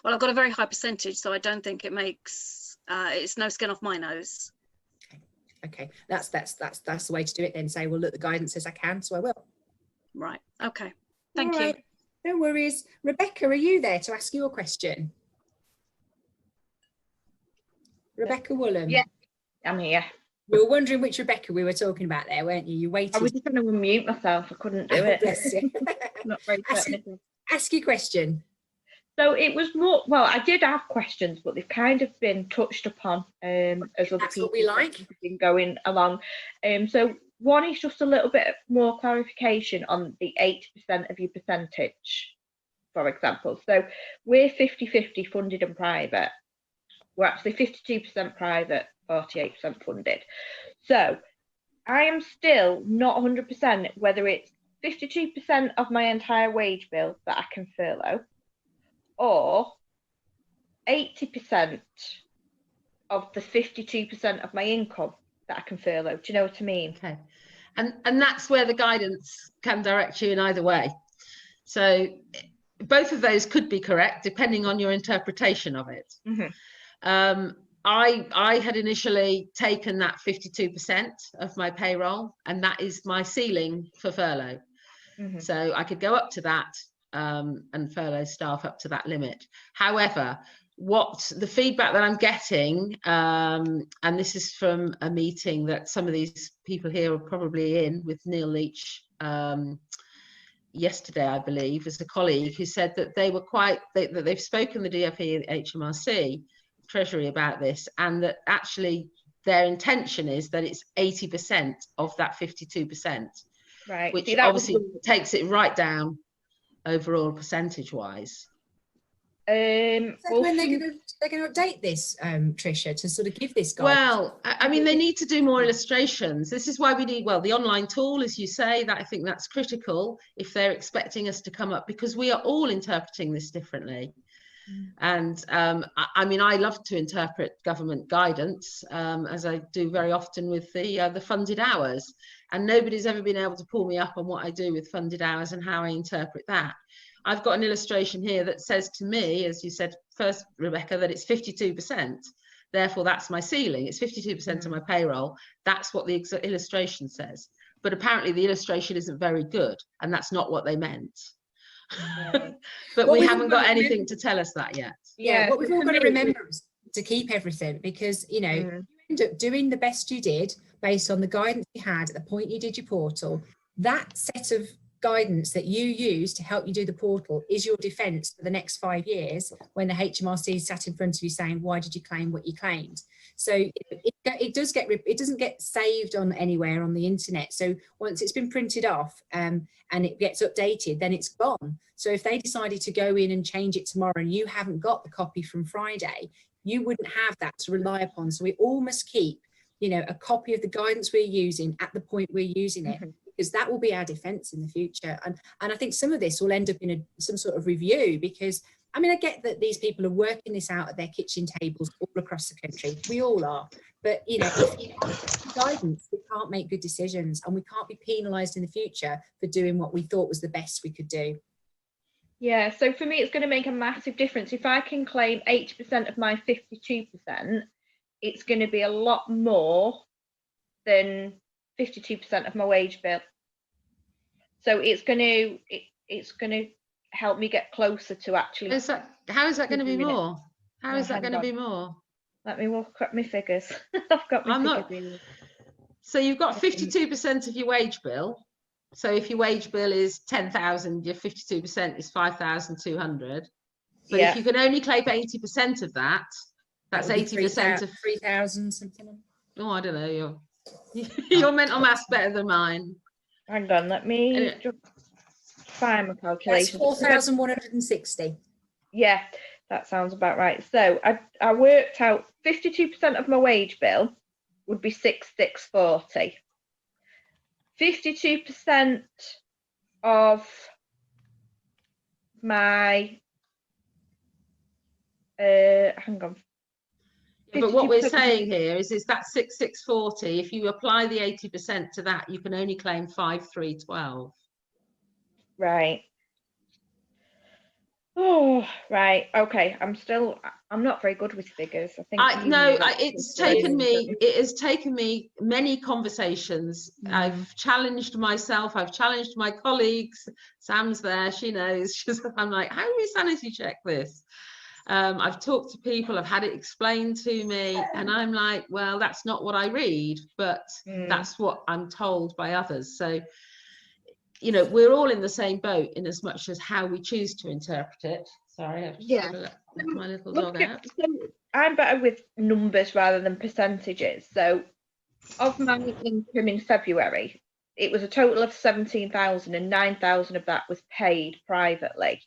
Well, I've got a very high percentage, so I don't think it makes it's no skin off my nose. Okay, that's the way to do it then. Say, well, look, the guidance says I can, so I will. Right. Okay. Thank you. No worries. Rebecca, are you there to ask your question? Rebecca Woolham. Yeah, I'm here. You were wondering which Rebecca we were talking about there, weren't you? You waited. I was just going to unmute myself. I couldn't do it. Bless you. Not very technical. Ask your question. So it was more, well, I did have questions, but they've kind of been touched upon as other That's people what we like. have been going along. So one is just a little bit more clarification on the 80% of your percentage, for example. So we're 50-50 funded and private. We're actually 52% private, 48% funded. So I am still not 100% whether it's 52% of my entire wage bill that I can furlough, or 80% of the 52% of my income that I can furlough. Do you know what I mean? Okay. And that's where the guidance can direct you in either way. So both of those could be correct depending on your interpretation of it. Mm-hmm. I had initially taken that 52% of my payroll, and that is my ceiling for furlough. Mm-hmm. So I could go up to that and furlough staff up to that limit. However, what the feedback that I'm getting, and this is from a meeting that some of these people here are probably in with Neil Leach yesterday, I believe, as a colleague, who said that they were that they've spoken the DfE and HMRC Treasury about this, and that actually their intention is that it's 80% of that 52%, right? Which obviously takes it right down overall percentage wise. So when they're going to update this, Tricia, to sort of give this guidance? Well, I mean, they need to do more illustrations. This is why we need, well, the online tool, as you say, that I think that's critical if they're expecting us to come up, because we are all interpreting this differently. And I mean, I love to interpret government guidance, as I do very often with the funded hours, and nobody's ever been able to pull me up on what I do with funded hours and how I interpret that. I've got an illustration here that says to me, as you said first, Rebecca, that it's 52%. Therefore, that's my ceiling. It's 52% of my payroll. That's what the illustration says. But apparently the illustration isn't very good, and that's not what they meant. Yeah. But we haven't got anything to tell us that yet. Yeah, what we've all got to remember is to keep everything, because, you know, you end up doing the best you did based on the guidance you had at the point you did your portal. That set of guidance that you use to help you do the portal is your defence for the next 5 years when the HMRC sat in front of you saying, why did you claim what you claimed? So it doesn't get saved on anywhere on the internet. So once it's been printed off and it gets updated, then it's gone. So if they decided to go in and change it tomorrow and you haven't got the copy from Friday, you wouldn't have that to rely upon. So we all must keep, you know, a copy of the guidance we're using at the point we're using it, because that will be our defence in the future. And I think some of this will end up in some sort of review, because I mean, I get that these people are working this out at their kitchen tables all across the country. We all are. But, you know, if you have guidance, we can't make good decisions, and we can't be penalised in the future for doing what we thought was the best we could do. Yeah, so for me, it's going to make a massive difference. If I can claim 80% of my 52%, it's going to be a lot more than 52% of my wage bill. So it's going to help me get closer to actually. How is that going to be more? How is that going to be more? Let me walk up my figures. I've got my figures. So you've got 52% of your wage bill. So if your wage bill is 10,000, your 52% is 5,200. But if you can only claim 80% of that, that's 80% of 3,000 something. Oh, I don't know. Your mental math's better than mine. Hang on, let me just find my calculation. That's 4,160. Yeah, that sounds about right. So I worked out 52% of my wage bill would be 6,640. 52% of my hang on. Yeah, but what we're 52% saying here is that 6640, if you apply the 80% to that, you can only claim 5312. Right. Oh, right. Okay. I'm not very good with figures. I think it has taken me many conversations. I've challenged myself, I've challenged my colleagues. Sam's there, she knows. I'm like, how do we sanity check this? I've talked to people, I've had it explained to me, and I'm like, well, that's not what I read, but that's what I'm told by others. So, you know, we're all in the same boat in as much as how we choose to interpret it. Sorry, I've just got to let my little dog out. So I'm better with numbers rather than percentages. So of my income in February, it was a total of 17,000 and 9,000 of that was paid privately.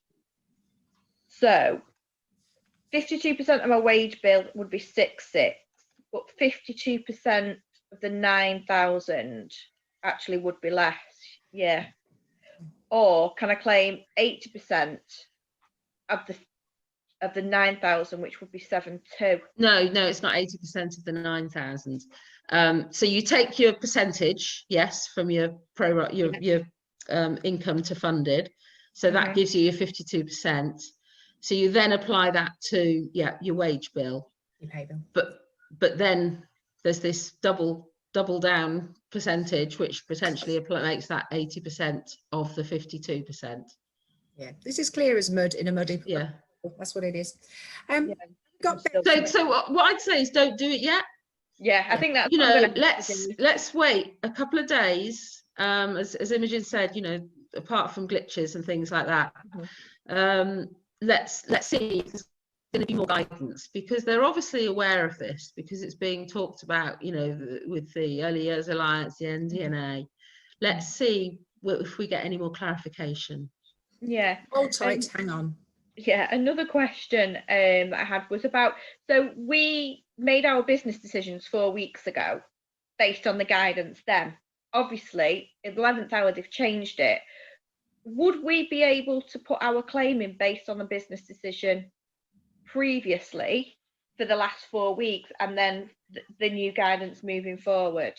So 52% of my wage bill would be 6,600, but 52% of the 9,000 actually would be less. Yeah. Or can I claim 80% of the 9,000, which would be 7,200? No, it's not 80% of the 9,000. So you take your percentage, yes, from your your income to funded. So that gives you your 52%. So you then apply that to your wage bill. Your pay bill. But then there's this double down percentage, which potentially makes that 80% of the 52%. Yeah, this is clear as mud in a muddy. Yeah, that's what it is. So what I'd say is don't do it yet. Yeah, I think that's, you know, let's wait a couple of days. As Imogen said, you know, apart from glitches and things like that, let's see if there's going to be more guidance, because they're obviously aware of this, because it's being talked about, you know, with the Early Years Alliance, the NDNA. Let's see if we get any more clarification. Yeah. Hold tight, hang on. Yeah, another question I had was about, so we made our business decisions 4 weeks ago based on the guidance then. Obviously, in the 11th hour, they've changed it. Would we be able to put our claim in based on a business decision previously for the last 4 weeks and then the new guidance moving forward?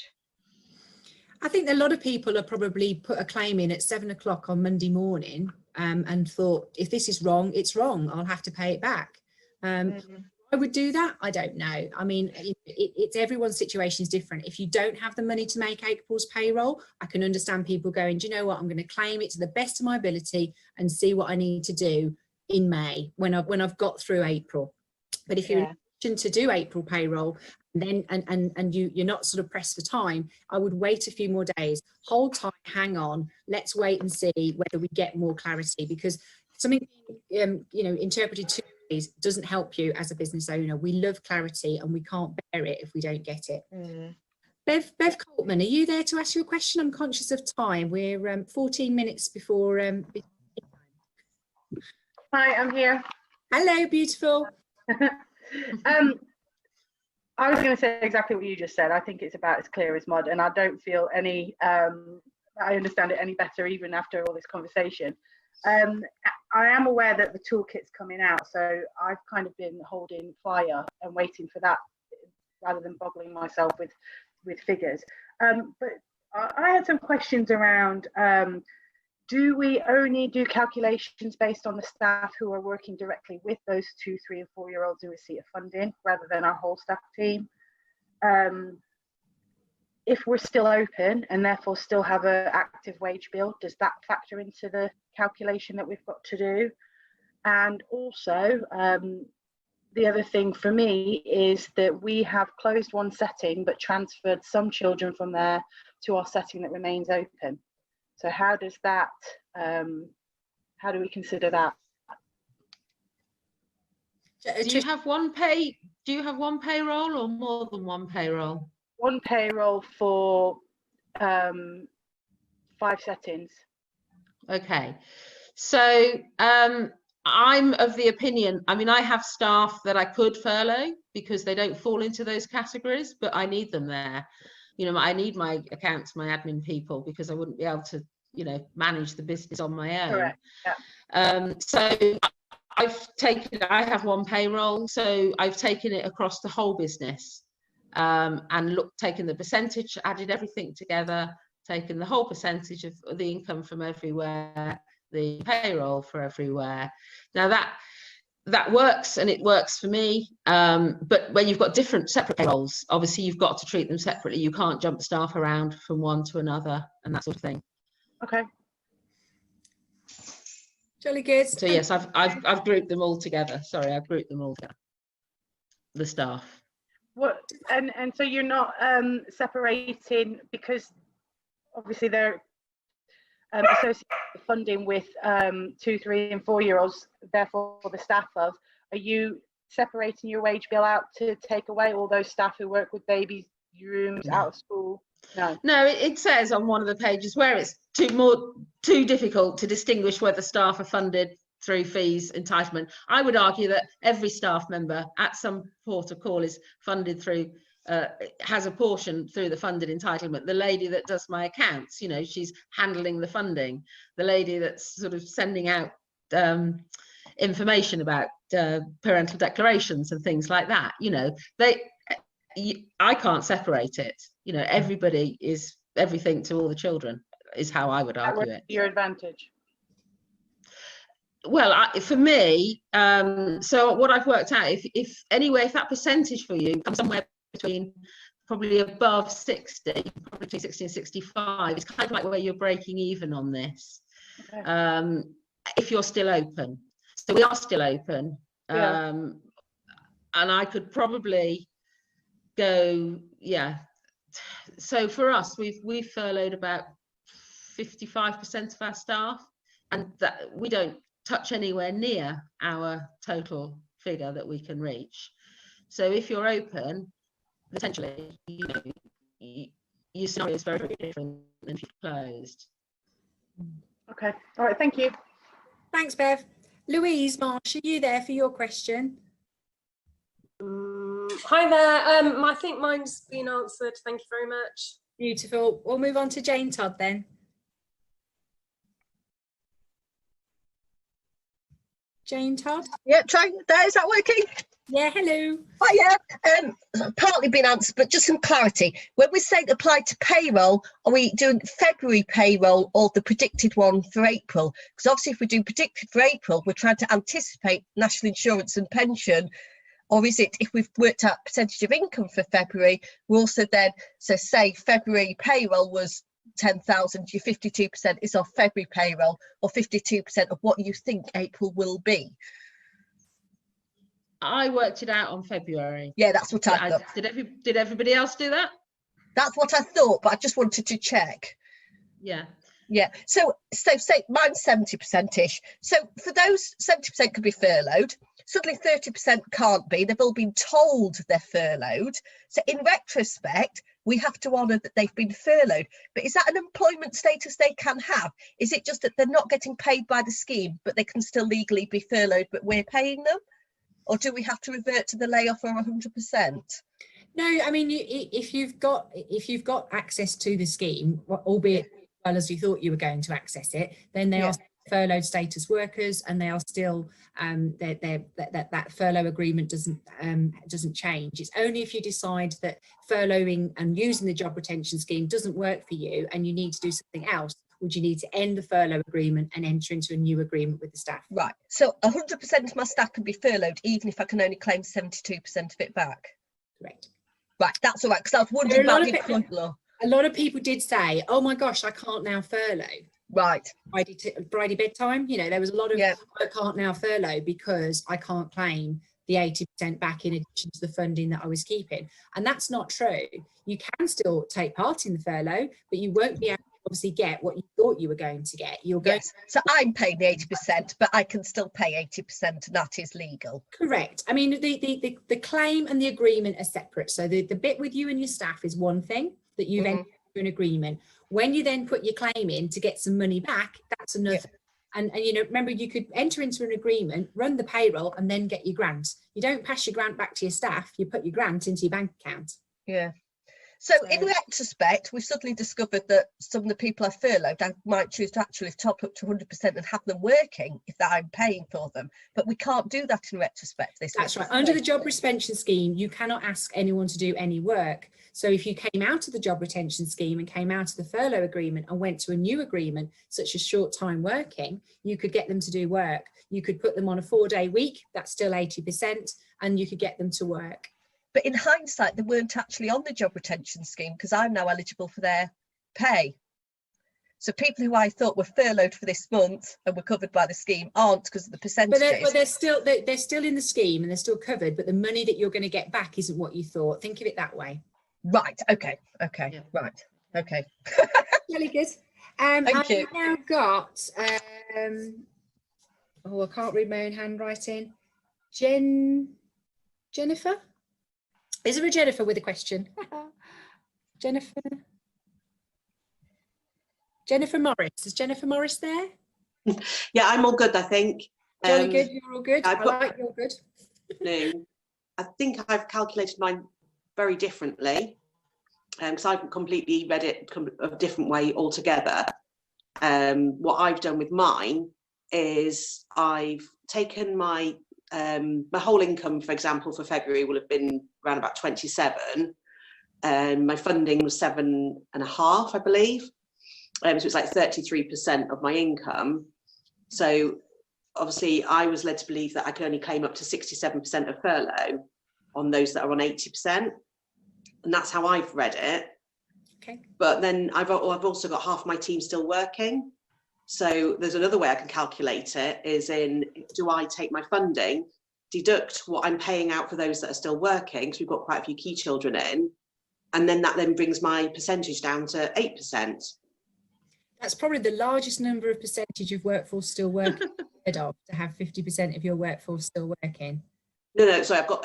I think a lot of people have probably put a claim in at 7 o'clock on Monday morning and thought, if this is wrong, it's wrong. I'll have to pay it back. I would do that. I don't know. I mean, it's everyone's situation is different. If you don't have the money to make April's payroll, I can understand people going, do you know what? I'm going to claim it to the best of my ability and see what I need to do in May when I've got through April. But if you're in a position to do April payroll, then and you're not sort of pressed for time, I would wait a few more days, hold tight, hang on, let's wait and see whether we get more clarity, because something you know, interpreted 2 ways doesn't help you as a business owner. We love clarity and we can't bear it if we don't get it. Bev Coltman, are you there to ask you a question? I'm conscious of time. We're 14 minutes before Hi, I'm here. Hello, beautiful. I was going to say exactly what you just said. I think it's about as clear as mud, and I don't feel any, I understand it any better even after all this conversation. I am aware that the toolkit's coming out, so I've kind of been holding fire and waiting for that rather than boggling myself with figures. But I had some questions around, do we only do calculations based on the staff who are working directly with those 2-, 3-, and 4-year-olds who receive funding rather than our whole staff team? If we're still open and therefore still have an active wage bill, does that factor into the calculation that we've got to do? And also, the other thing for me is that we have closed one setting but transferred some children from there to our setting that remains open. So how does that, how do we consider that? Do you have one payroll or more than one payroll? One payroll for 5 settings. Okay, so I'm of the opinion, I mean, I have staff that I could furlough because they don't fall into those categories, but I need them there. You know, I need my accounts, my admin people, because I wouldn't be able to, you know, manage the business on my own. Correct. Yeah. So I have one payroll, so I've taken it across the whole business, and taken the percentage, added everything together, taken the whole percentage of the income from everywhere, the payroll for everywhere. Now that works, and it works for me. But when you've got different separate payrolls, obviously you've got to treat them separately. You can't jump staff around from one to another and that sort of thing. Okay. Jolly good. So yes, I've grouped them all together. Sorry, I've grouped them all together. The staff. What and so you're not separating, because obviously they're associated funding with 2, 3 and 4 year olds, therefore the staff of, are you separating your wage bill out to take away all those staff who work with babies, rooms, out of school? No, it says on one of the pages where it's too difficult to distinguish whether staff are funded through fees entitlement. I would argue that every staff member at some port of call is funded through has a portion through the funded entitlement. The lady that does my accounts, you know, she's handling the funding. The lady that's sort of sending out information about parental declarations and things like that, you know, I can't separate it. You know, everybody is everything to all the children, is how I would argue it. Your advantage. Well, for me, so what I've worked out, if that percentage for you comes somewhere between probably above 60, probably between 60 and 65, it's kind of like where you're breaking even on this. Okay. If you're still open. So we are still open. Yeah. And I could probably go, yeah. So for us, we've furloughed about 55% of our staff, and that we don't touch anywhere near our total figure that we can reach. So if you're open, potentially, you know, your scenario is very, very different than if you're closed. Okay, all right, thank you. Thanks, Bev. Louise Marsh, are you there for your question? Hi there. I think mine's been answered. Thank you very much. Beautiful. We'll move on to Jane Todd then. Jane Todd? Yeah, try there. Is that working? Yeah, hello. Oh yeah, partly been answered, but just some clarity. When we say apply to payroll, are we doing February payroll or the predicted one for April? Because obviously if we do predicted for April, we're trying to anticipate national insurance and pension. Or is it, if we've worked out percentage of income for February, we also then, so say February payroll was 10,000, your 52% is off February payroll, or 52% of what you think April will be? I worked it out on February. Yeah, that's what I thought. Did everybody else do that? That's what I thought, but I just wanted to check. Yeah. Yeah, so say mine's 70%ish. So for those, 70% could be furloughed. Suddenly 30% can't be. They've all been told they're furloughed. So in retrospect, we have to honour that they've been furloughed. But is that an employment status they can have? Is it just that they're not getting paid by the scheme, but they can still legally be furloughed, but we're paying them? Or do we have to revert to the layoff or 100%? No, I mean, if you've got access to the scheme, albeit well as you thought you were going to access it, then they are furloughed status workers, and they are still that furlough agreement doesn't change. It's only if you decide that furloughing and using the job retention scheme doesn't work for you and you need to do something else, would you need to end the furlough agreement and enter into a new agreement with the staff. Right, so 100% of my staff can be furloughed even if I can only claim 72% of it back? Correct. Right, that's all right, because I was wondering about the employment law. A lot of people did say, oh my gosh, I can't now furlough. Right. Friday bedtime, you know, there was a lot of, I can't now furlough because I can't claim the 80% back in addition to the funding that I was keeping. And that's not true. You can still take part in the furlough, but you won't be able to obviously get what you thought you were going to get. You're going so I'm paying the 80%, but I can still pay 80%, and that is legal. Correct. I mean, the claim and the agreement are separate. So the bit with you and your staff is one thing that you've entered into an agreement. When you then put your claim in to get some money back, that's another. And you know, remember, you could enter into an agreement, run the payroll, and then get your grant. You don't pass your grant back to your staff. You put your grant into your bank account. Yeah. So in retrospect, we've suddenly discovered that some of the people I furloughed, I might choose to actually top up to 100% and have them working if that I'm paying for them. But we can't do that in retrospect. That's right. Under the job retention scheme, you cannot ask anyone to do any work. So if you came out of the job retention scheme and came out of the furlough agreement and went to a new agreement, such as short time working, you could get them to do work. You could put them on a 4-day week, that's still 80%, and you could get them to work. But in hindsight, they weren't actually on the job retention scheme because I'm now eligible for their pay. So people who I thought were furloughed for this month and were covered by the scheme aren't because of the percentages. But they're still in the scheme and they're still covered, but the money that you're going to get back isn't what you thought. Think of it that way. Right. Okay. Okay. Yeah. Right. Okay. Really good. Thank you. I've now got, I can't read my own handwriting. Jennifer? Is there a Jennifer with a question? Jennifer Morris. Is Jennifer Morris there? Yeah, I'm all good, I think. Jolly good, you're all good. I like you're good. No, I think I've calculated mine very differently because I've completely read it a different way altogether. What I've done with mine is I've taken my whole income, for example, for February will have been around about 27. My funding was 7.5, I believe. So it's like 33% of my income. So obviously I was led to believe that I could only claim up to 67% of furlough on those that are on 80%. And that's how I've read it. Okay. But then I've also got half my team still working. So there's another way I can calculate it is do I take my funding, deduct what I'm paying out for those that are still working, because we've got quite a few key children in, and then that then brings my percentage down to 8%. That's probably the largest number of percentage of workforce still working to have 50% of your workforce still working. No, sorry, I've got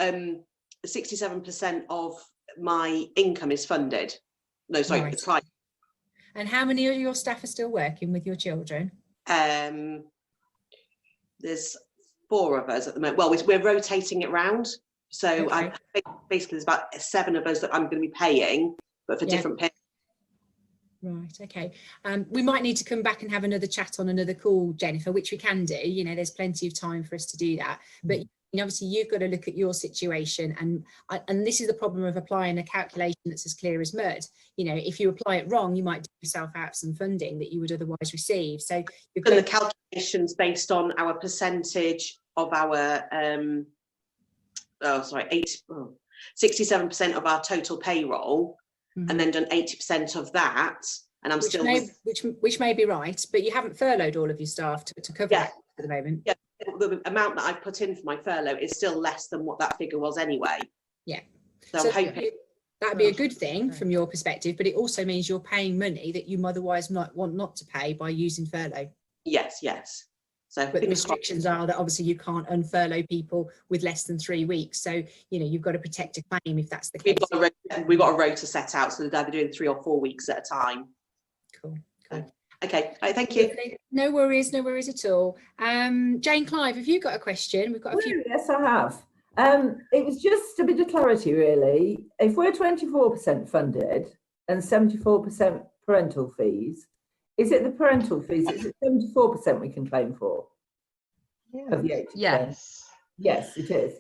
67% of my income is funded. No, sorry, Right. the price. And how many of your staff are still working with your children? There's 4 of us at the moment. Well, we're rotating it round. So Okay. Basically there's about 7 of us that I'm going to be paying, but for different periods. Right, okay. We might need to come back and have another chat on another call, Jennifer, which we can do. You know, there's plenty of time for us to do that. But obviously you've got to look at your situation, and this is the problem of applying a calculation that's as clear as mud. You know, if you apply it wrong, you might do yourself out some funding that you would otherwise receive. So you've got the calculations based on our percentage of our 67% of our total payroll, and then done 80% of that, and I'm which may be right, but you haven't furloughed all of your staff to cover that at the moment. Yeah, the amount that I've put in for my furlough is still less than what that figure was anyway. Yeah, so I'm hoping that'd be a good thing from your perspective, but it also means you're paying money that you otherwise might want not to pay by using furlough. Yes. So, but the restrictions are that obviously you can't unfurlough people with less than 3 weeks. So, you know, you've got to protect a claim if that's the case. We've got a rota set out, so they're either doing 3 or 4 weeks at a time. Cool. Okay, thank you. No worries at all. Jane Clive, have you got a question? We've got a few. Yes, I have. It was just a bit of clarity, really. If we're 24% funded and 74% parental fees, is it the parental fees? Is it 74% we can claim for? Of the 80%? Yes. Yes, it is.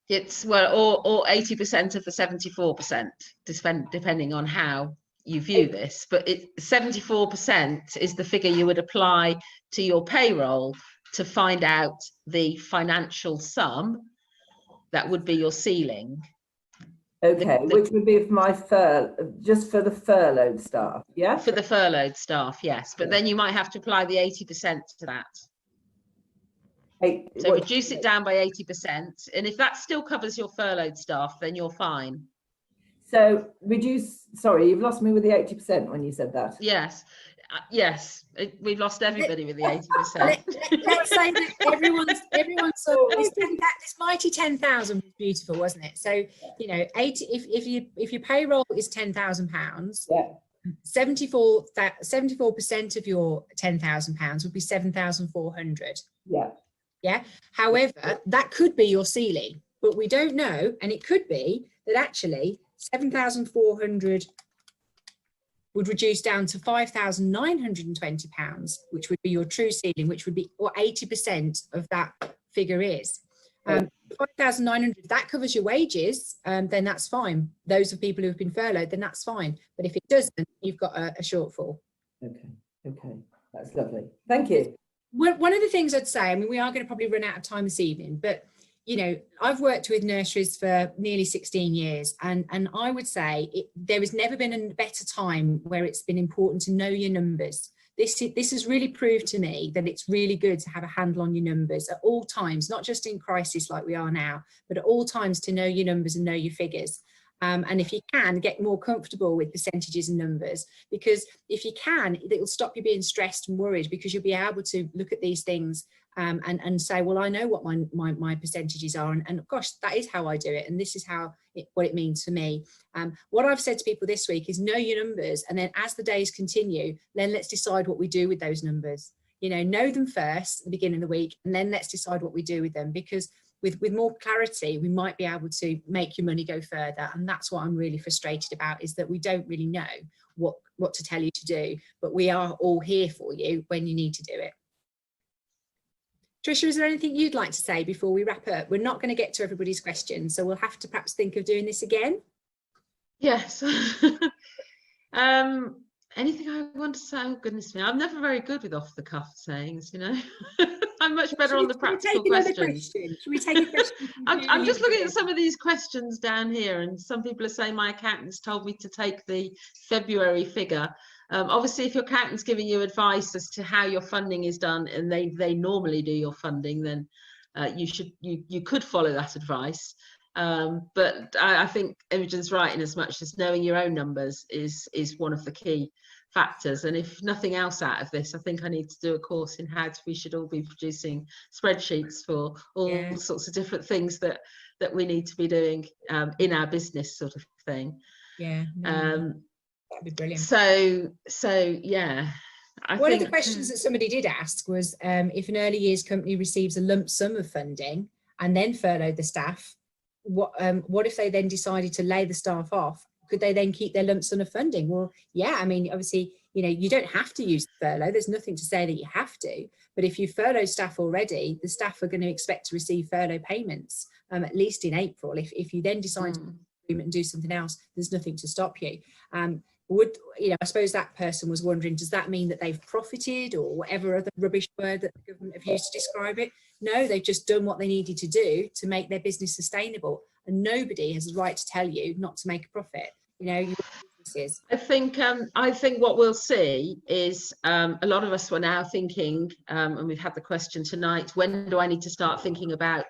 It's or 80% of the 74%, depending on how you view this. But 74% is the figure you would apply to your payroll to find out the financial sum that would be your ceiling. Okay, which would be for my just for the furloughed staff, yeah? For the furloughed staff, yes. But then you might have to apply the 80% to that. So reduce it down by 80%. And if that still covers your furloughed staff, then you're fine. So sorry, you've lost me with the 80% when you said that. Yes. Yes, we've lost everybody with the 80%. Let's say that everyone's so this mighty 10,000 was beautiful, wasn't it? So, you know, if your payroll is £10,000, 74% of your £10,000 would be 7,400. Yeah. However, that could be your ceiling, but we don't know, and it could be that actually 7,400 would reduce down to £5,920, which would be your true ceiling, which would be what 80% of that figure is. 5,900, that covers your wages, then that's fine. Those of people who have been furloughed, then that's fine. But if it doesn't, you've got a shortfall. Okay, that's lovely. Thank you. One of the things I'd say, I mean, we are going to probably run out of time this evening, but you know, I've worked with nurseries for nearly 16 years, and I would say there has never been a better time where it's been important to know your numbers. This has really proved to me that it's really good to have a handle on your numbers at all times, not just in crisis like we are now, but at all times to know your numbers and know your figures. And if you can, get more comfortable with percentages and numbers, because if you can, it'll stop you being stressed and worried, because you'll be able to look at these things and say, well, I know what my percentages are, and gosh, that is how I do it, and this is what it means for me. What I've said to people this week is know your numbers, and then as the days continue, then let's decide what we do with those numbers. You know them first at the beginning of the week, and then let's decide what we do with them, because with more clarity, we might be able to make your money go further. And that's what I'm really frustrated about, is that we don't really know what to tell you to do, but we are all here for you when you need to do it. Tricia, is there anything you'd like to say before we wrap up? We're not going to get to everybody's questions, so we'll have to perhaps think of doing this again. Yes. Anything I want to say? Oh, goodness me, I'm never very good with off the cuff sayings, you know. I'm much better on the practical questions. Should we take a question? I'm just looking at some of these questions down here, and some people are saying my accountant's told me to take the February figure. Obviously, if your accountant's giving you advice as to how your funding is done, and they normally do your funding, then you could follow that advice. But I think Imogen's right in as much as knowing your own numbers is one of the key factors. And if nothing else out of this, I think I need to do a course in how we should all be producing spreadsheets for all sorts of different things that we need to be doing in our business, sort of thing. Yeah. That'd be brilliant. So yeah. One of the questions that somebody did ask was if an early years company receives a lump sum of funding and then furloughed the staff, what if they then decided to lay the staff off? Could they then keep their lump sum of funding? Well, yeah, I mean, obviously, you know, you don't have to use the furlough. There's nothing to say that you have to. But if you furlough staff already, the staff are going to expect to receive furlough payments, at least in April. If you then decide to do something else, there's nothing to stop you. I suppose that person was wondering, does that mean that they've profited, or whatever other rubbish word that the government have used to describe it? No, they've just done what they needed to do to make their business sustainable, and nobody has the right to tell you not to make a profit. You know, your businesses. I think what we'll see is a lot of us were now thinking, and we've had the question tonight, when do I need to start thinking about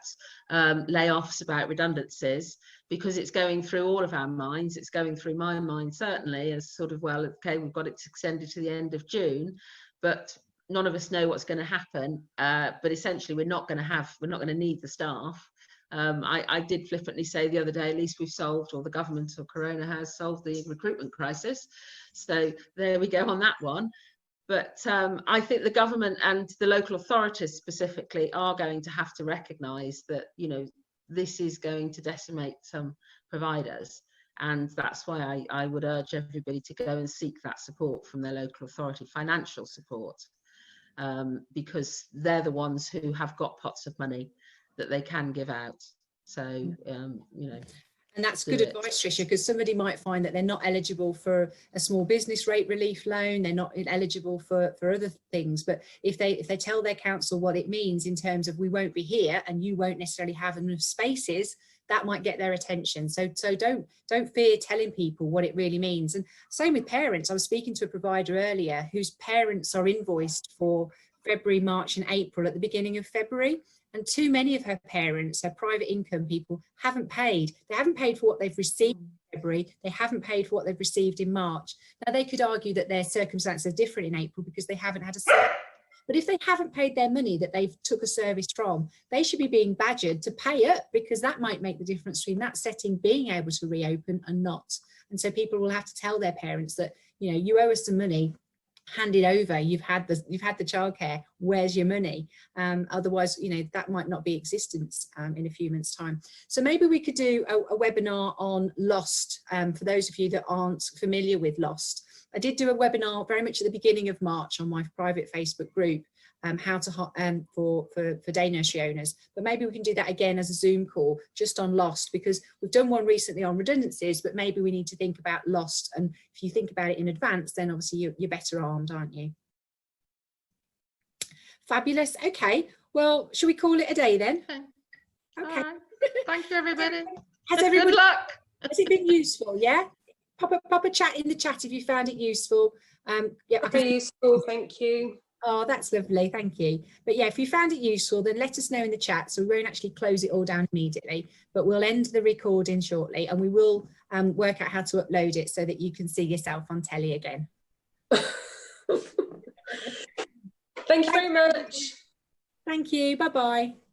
layoffs, about redundancies? Because it's going through all of our minds. It's going through my mind, certainly, as sort of, well, okay, we've got it extended to the end of June, but none of us know what's going to happen. But essentially, we're not going to need the staff. I did flippantly say the other day, at least we've solved, or the government or Corona has solved, the recruitment crisis. So there we go on that one. But I think the government and the local authorities specifically are going to have to recognise that, you know, this is going to decimate some providers. And that's why I would urge everybody to go and seek that support from their local authority, financial support, because they're the ones who have got pots of money that they can give out. So, you know. And that's good advice, Tricia, because somebody might find that they're not eligible for a small business rate relief loan, they're not eligible for other things. But if they tell their council what it means in terms of, we won't be here and you won't necessarily have enough spaces, that might get their attention. So don't fear telling people what it really means. And same with parents. I was speaking to a provider earlier whose parents are invoiced for February, March and April at the beginning of February. And too many of her parents, her private income people, haven't paid. They haven't paid for what they've received in February. They haven't paid for what they've received in March. Now, they could argue that their circumstances are different in April because they haven't had a service. But if they haven't paid their money that they've took a service from, they should be being badgered to pay up, because that might make the difference between that setting being able to reopen and not. And so people will have to tell their parents that, you know, you owe us some money, handed over, you've had the childcare, where's your money? Otherwise, you know, that might not be existence in a few months' time. So maybe we could do a webinar on Lost, for those of you that aren't familiar with Lost. I did do a webinar very much at the beginning of March on my private Facebook group, how to for day nursery owners, but maybe we can do that again as a Zoom call just on Lost, because we've done one recently on redundancies, but maybe we need to think about Lost, and if you think about it in advance, then obviously you're better armed, aren't you? Fabulous. Okay, well, shall we call it a day then? Okay. Right. Thank you, everybody. Has everybody, good luck. Has it been useful? Yeah, pop a chat in the chat if you found it useful. Yeah, very useful, thank you. Oh, that's lovely, thank you. But yeah, if you found it useful, then let us know in the chat, so we won't actually close it all down immediately, but we'll end the recording shortly, and we will work out how to upload it so that you can see yourself on telly again. Thank you very much. Thank you, bye-bye.